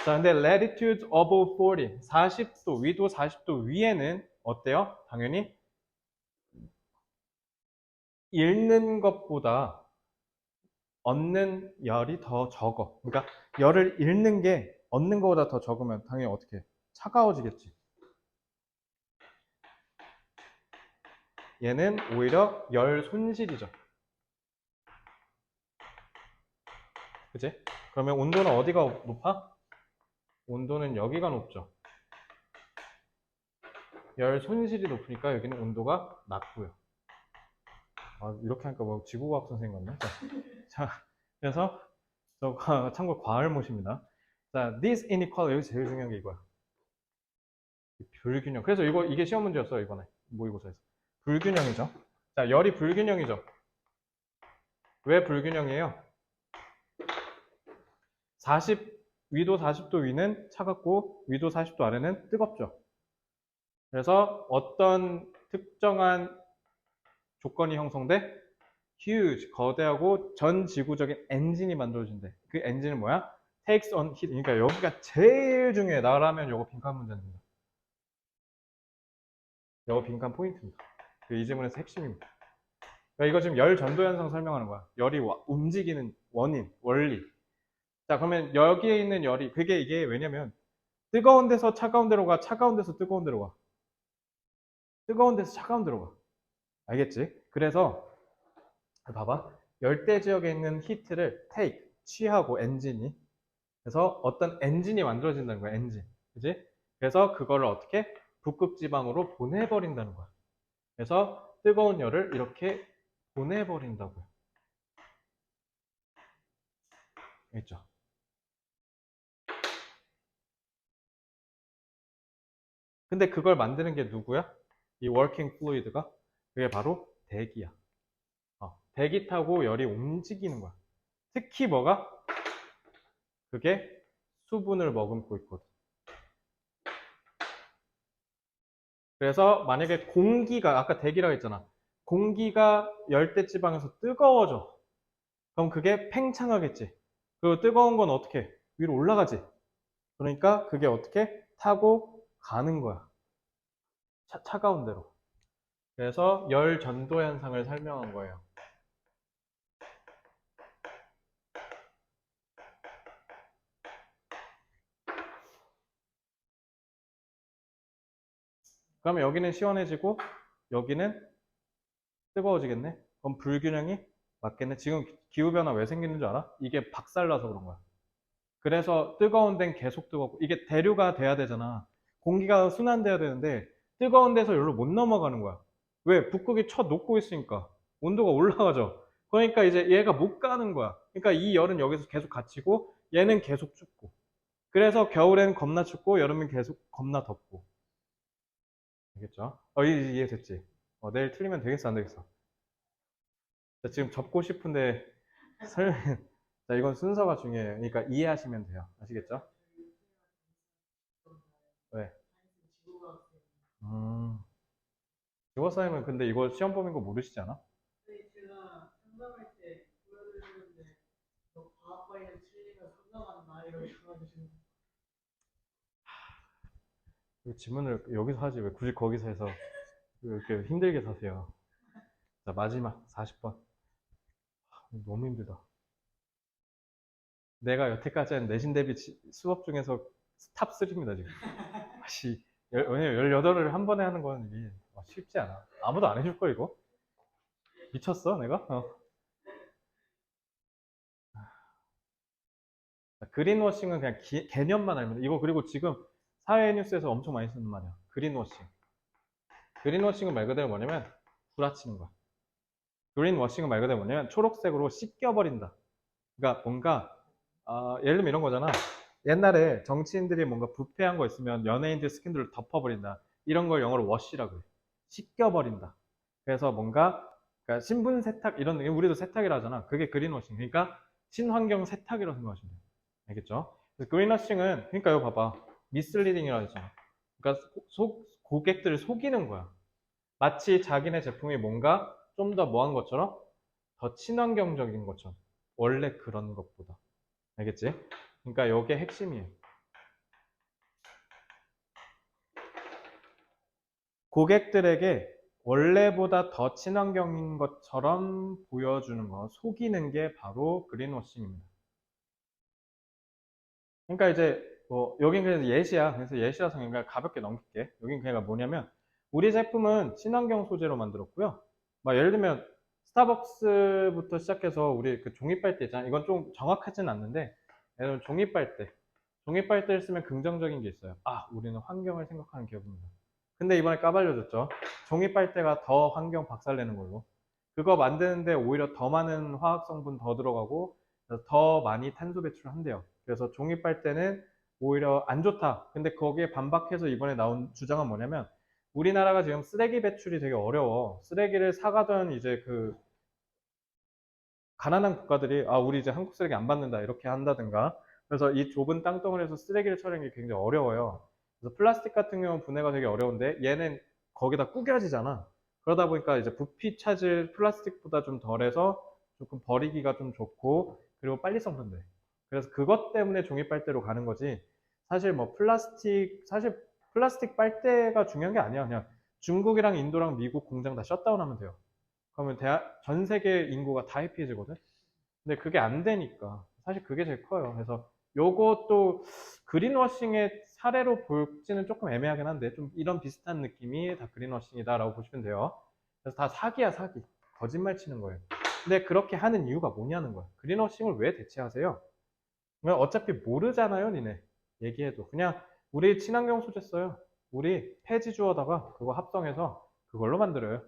Speaker 1: 자, 근데 latitude above 40, 40도, 위도 40도 위에는 어때요? 당연히 잃는 것보다 얻는 열이 더 적어. 그러니까 열을 잃는 게 얻는 것보다 더 적으면 당연히 어떻게 해? 차가워지겠지. 얘는 오히려 열 손실이죠. 그지? 그러면 온도는 어디가 높아? 온도는 여기가 높죠. 열 손실이 높으니까 여기는 온도가 낮고요. 이렇게 하니까 뭐 지구과학 선생님 같네. 자, 그래서 참고 과알못입니다. 자, this inequality 여기 제일 중요한 게 이거야. 불균형. 그래서 이게 시험 문제였어요 이번에 모의고사에서. 불균형이죠. 자, 열이 불균형이죠. 왜 불균형이에요? 위도 40도 위는 차갑고 위도 40도 아래는 뜨겁죠. 그래서 어떤 특정한 조건이 형성돼? huge, 거대하고 전 지구적인 엔진이 만들어진대. 그 엔진은 뭐야? takes on heat. 그러니까 여기가 제일 중요해. 나라면 요거 빈칸 문제입니다. 요거 빈칸 포인트입니다. 이 지문에서 핵심입니다. 그러니까 이거 지금 열 전도 현상 설명하는 거야. 열이 움직이는 원인, 원리. 자, 그러면 여기에 있는 열이 이게 왜냐면 뜨거운 데서 차가운 데로 가, 차가운 데서 뜨거운 데로 가. 뜨거운 데서 차가운 데로 가. 알겠지? 그래서 봐봐. 열대 지역에 있는 히트를 take, 취하고 엔진이. 그래서 어떤 엔진이 만들어진다는 거야, 엔진. 그지? 그래서 그거를 어떻게? 북극 지방으로 보내버린다는 거야. 그래서 뜨거운 열을 이렇게 보내버린다고요. 알겠죠? 근데 그걸 만드는 게 누구야? 이 working fluid가? 그게 바로 대기야. 대기 타고 열이 움직이는 거야. 특히 뭐가? 그게 수분을 머금고 있거든. 그래서 만약에 공기가 아까 대기라고 했잖아. 공기가 열대지방에서 뜨거워져. 그럼 그게 팽창하겠지. 그리고 뜨거운 건 어떻게? 위로 올라가지. 그러니까 그게 어떻게? 타고 가는 거야. 차가운 데로. 그래서 열 전도 현상을 설명한 거예요. 그러면 여기는 시원해지고 여기는 뜨거워지겠네? 그럼 불균형이 맞겠네? 지금 기후변화 왜 생기는 줄 알아? 이게 박살나서 그런 거야. 그래서 뜨거운 데는 계속 뜨겁고 이게 대류가 돼야 되잖아. 공기가 순환돼야 되는데 뜨거운 데서 여기로 못 넘어가는 거야. 왜? 북극이 쳐 녹고 있으니까 온도가 올라가죠. 그러니까 이제 얘가 못 가는 거야. 그러니까 이 열은 여기서 계속 갇히고 얘는 계속 춥고. 그래서 겨울엔 겁나 춥고 여름엔 계속 겁나 덥고. 알겠죠? 이해됐지? 내일 틀리면 되겠어, 안 되겠어? 자, 지금 접고 싶은데 설 자, 이건 순서가 중요해요. 그러니까 이해하시면 돼요. 아시겠죠? 왜? 음, 지워싸이면 근데 이거 시험 범인 거 모르시지 않아?
Speaker 2: 네, 제가 상담할 때 보여드렸는데 너 과학 관련 틀리면 상담한다 이러셔가지고
Speaker 1: 이 질문을 여기서 하지 왜 굳이 거기서 해서 왜 이렇게 힘들게 사세요? 자, 마지막 40번. 너무 힘들다. 내가 여태까지 한 내신 대비 수업 중에서 탑 3입니다, 지금. 아씨, 왜냐면 18을 한 번에 하는 건 이게 쉽지 않아. 아무도 안 해줄걸, 이거? 미쳤어, 내가? 그린워싱은 그냥 개념만 알면 돼. 이거 그리고 지금 사회 뉴스에서 엄청 많이 쓰는 말이야. 그린워싱. 그린워싱은 말 그대로 뭐냐면 구라치는 거야. 그린워싱은 말 그대로 뭐냐면 초록색으로 씻겨버린다. 그러니까 뭔가 예를 들면 이런 거잖아. 옛날에 정치인들이 뭔가 부패한 거 있으면 연예인들 스캔들을 덮어버린다. 이런 걸 영어로 워시라고 해. 씻겨버린다. 그래서 뭔가 그러니까 신분 세탁 이런 느낌 우리도 세탁이라 하잖아. 그게 그린워싱. 그러니까 친환경 세탁이라고 생각하시면 돼요. 알겠죠? 그래서 그린워싱은 그러니까 이거 봐봐. 미스리딩이라고 했잖아. 그러니까 고객들을 속이는 거야. 마치 자기네 제품이 뭔가 좀 더 뭐한 것처럼 더 친환경적인 것처럼 원래 그런 것보다 알겠지? 그러니까 이게 핵심이에요. 고객들에게 원래보다 더 친환경인 것처럼 보여주는 거, 속이는 게 바로 그린워싱입니다. 그러니까 이제 뭐 여긴 그래서 예시야. 그래서 예시라서 그냥 가볍게 넘길게. 여긴 그냥 뭐냐면 우리 제품은 친환경 소재로 만들었고요. 막 예를 들면 스타벅스부터 시작해서 우리 그 종이빨대 있잖아. 이건 좀 정확하진 않는데 예를 들면 종이빨대를 쓰면 긍정적인 게 있어요. 아, 우리는 환경을 생각하는 기업입니다. 근데 이번에 까발려졌죠. 종이빨대가 더 환경 박살내는 걸로. 그거 만드는데 오히려 더 많은 화학 성분 더 들어가고 더 많이 탄소 배출을 한대요. 그래서 종이빨대는 오히려 안 좋다. 근데 거기에 반박해서 이번에 나온 주장은 뭐냐면 우리나라가 지금 쓰레기 배출이 되게 어려워. 쓰레기를 사가던 이제 그 가난한 국가들이 우리 이제 한국 쓰레기 안 받는다 이렇게 한다든가 그래서 이 좁은 땅덩어리에서 쓰레기를 처리하는 게 굉장히 어려워요. 그래서 플라스틱 같은 경우는 분해가 되게 어려운데 얘는 거기다 구겨지잖아. 그러다 보니까 이제 부피 차질 플라스틱보다 좀 덜해서 조금 버리기가 좀 좋고 그리고 빨리 썩는데. 그래서 그것 때문에 종이 빨대로 가는 거지. 사실 뭐 사실 플라스틱 빨대가 중요한 게 아니야. 그냥 중국이랑 인도랑 미국 공장 다 셧다운하면 돼요. 그러면 전 세계 인구가 다 해피해지거든. 근데 그게 안 되니까 사실 그게 제일 커요. 그래서 요것도 그린워싱의 사례로 볼지는 조금 애매하긴 한데 좀 이런 비슷한 느낌이 다 그린워싱이다라고 보시면 돼요. 그래서 다 사기야 사기. 거짓말 치는 거예요. 근데 그렇게 하는 이유가 뭐냐는 거야. 그린워싱을 왜 대체하세요? 그냥 어차피 모르잖아요, 니네. 얘기해도. 그냥 우리 친환경 소재 써요. 우리 폐지 주워다가 그거 합성해서 그걸로 만들어요.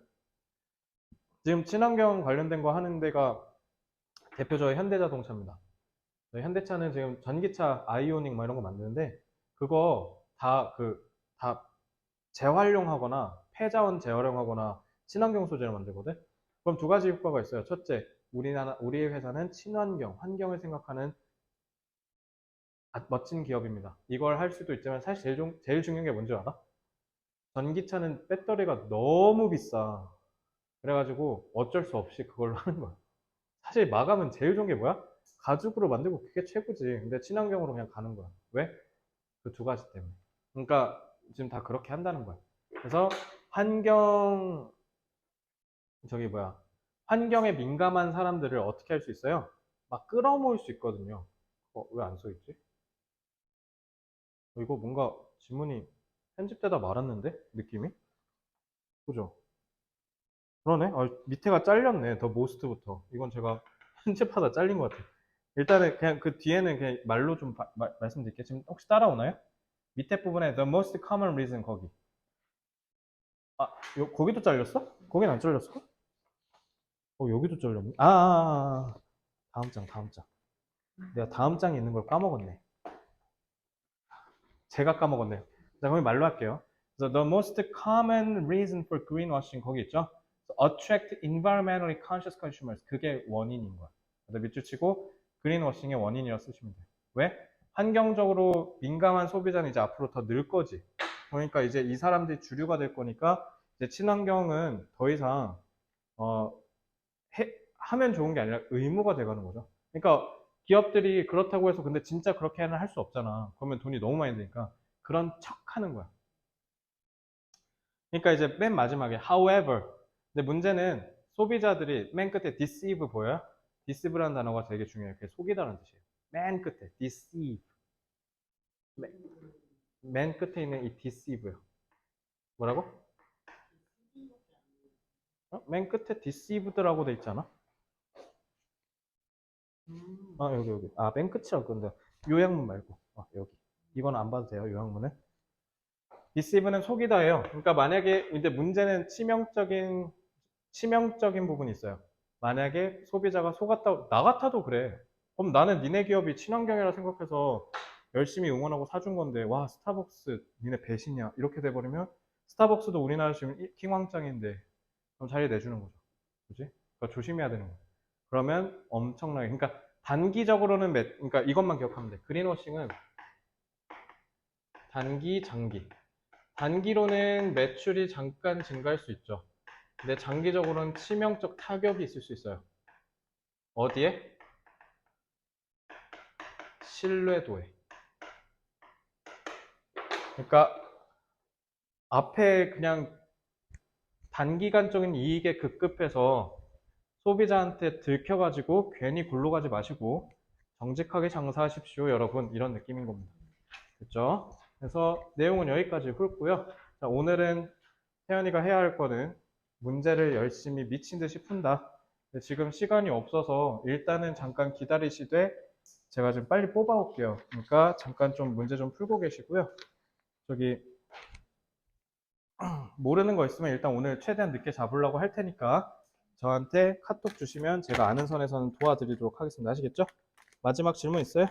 Speaker 1: 지금 친환경 관련된 거 하는 데가 대표적인 현대자동차입니다. 현대차는 지금 전기차 아이오닉 뭐 이런 거 만드는데 그거 다 재활용하거나 폐자원 재활용하거나 친환경 소재로 만들거든. 그럼 두 가지 효과가 있어요. 첫째, 우리의 회사는 친환경, 환경을 생각하는 멋진 기업입니다. 이걸 할 수도 있지만 사실 제일 중요한 게 뭔지 알아? 전기차는 배터리가 너무 비싸. 그래가지고 어쩔 수 없이 그걸로 하는 거야. 사실 마감은 제일 좋은 게 뭐야? 가죽으로 만들고 그게 최고지. 근데 친환경으로 그냥 가는 거야. 왜? 그 두 가지 때문에. 그러니까 지금 다 그렇게 한다는 거야. 그래서 환경, 저기 뭐야. 환경에 민감한 사람들을 어떻게 할 수 있어요? 막 끌어모을 수 있거든요. 왜 안 써있지? 이거 뭔가 지문이 편집되다 말았는데? 느낌이? 그죠? 그러네? 밑에가 잘렸네. 더 모스트부터. 이건 제가 편집하다 잘린 것 같아요. 일단은 그냥 그 뒤에는 그냥 말로 좀 말씀드릴게요. 지금 혹시 따라오나요? 밑에 부분에 the most common reason 거기. 거기도 잘렸어? 거긴 안 잘렸어? 여기도 잘렸네. 다음 장, 다음 장. 내가 다음 장에 있는 걸 까먹었네. 제가 까먹었네요. 자, 거기 말로 할게요. So the most common reason for greenwashing 거기 있죠? So attract environmentally conscious consumers. 그게 원인인 거야. 그래서 밑줄 치고 greenwashing의 원인이라 쓰시면 돼요. 왜? 환경적으로 민감한 소비자는 이제 앞으로 더 늘 거지. 그러니까 이제 이 사람들이 주류가 될 거니까 이제 친환경은 더 이상 어, 하면 좋은 게 아니라 의무가 돼가는 거죠. 그러니까 기업들이 그렇다고 해서 근데 진짜 그렇게는 할 수 없잖아. 그러면 돈이 너무 많이 드니까 그런 척 하는 거야. 그러니까 이제 맨 마지막에 however 근데 문제는 소비자들이 맨 끝에 deceive 보여요? deceive라는 단어가 되게 중요해요. 그게 속이다는 뜻이에요. 맨 끝에 deceive. 맨 끝에 있는 이 deceive요. 뭐라고? 맨 끝에 deceived라고 돼 있잖아. 여기. 맨 끝이라고 근데 요약문 말고. 여기. 이건 안 봐도 돼요. 요약문은. deceive는 속이다예요. 그러니까 만약에 근데 문제는 치명적인 부분이 있어요. 만약에 소비자가 속았다, 나 같아도 그래. 그럼 나는 니네 기업이 친환경이라 생각해서 열심히 응원하고 사준 건데, 와, 스타벅스, 니네 배신이야. 이렇게 돼버리면, 스타벅스도 우리나라 지금 킹왕짱인데, 그럼 자리 내주는 거죠. 그지? 그러니까 조심해야 되는 거예요. 그러면 엄청나게, 그러니까 단기적으로는, 그러니까 이것만 기억하면 돼. 그린워싱은 단기, 장기. 단기로는 매출이 잠깐 증가할 수 있죠. 근데 장기적으로는 치명적 타격이 있을 수 있어요. 어디에? 신뢰도에. 그러니까 앞에 그냥 단기간적인 이익에 급급해서 소비자한테 들켜가지고 괜히 굴러 가지 마시고 정직하게 장사하십시오, 여러분. 이런 느낌인 겁니다. 됐죠? 그래서 내용은 여기까지 훑고요. 자, 오늘은 태연이가 해야 할 거는 문제를 열심히 미친 듯이 푼다. 근데 지금 시간이 없어서 일단은 잠깐 기다리시되 제가 좀 빨리 뽑아올게요. 그러니까 잠깐 좀 문제 좀 풀고 계시고요. 저기 모르는 거 있으면 일단 오늘 최대한 늦게 잡으려고 할 테니까 저한테 카톡 주시면 제가 아는 선에서는 도와드리도록 하겠습니다. 아시겠죠? 마지막 질문 있어요?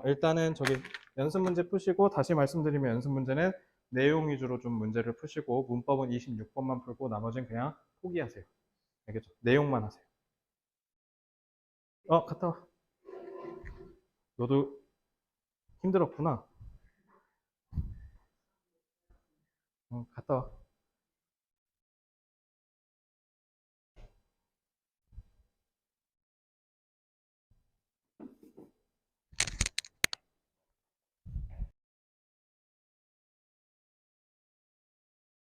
Speaker 1: 일단은 저기 연습 문제 푸시고 다시 말씀드리면 연습 문제는 내용 위주로 좀 문제를 푸시고 문법은 26번만 풀고 나머지는 그냥 포기하세요. 알겠죠? 내용만 하세요. 갔다 와. 너도 힘들었구나. 갔다 와.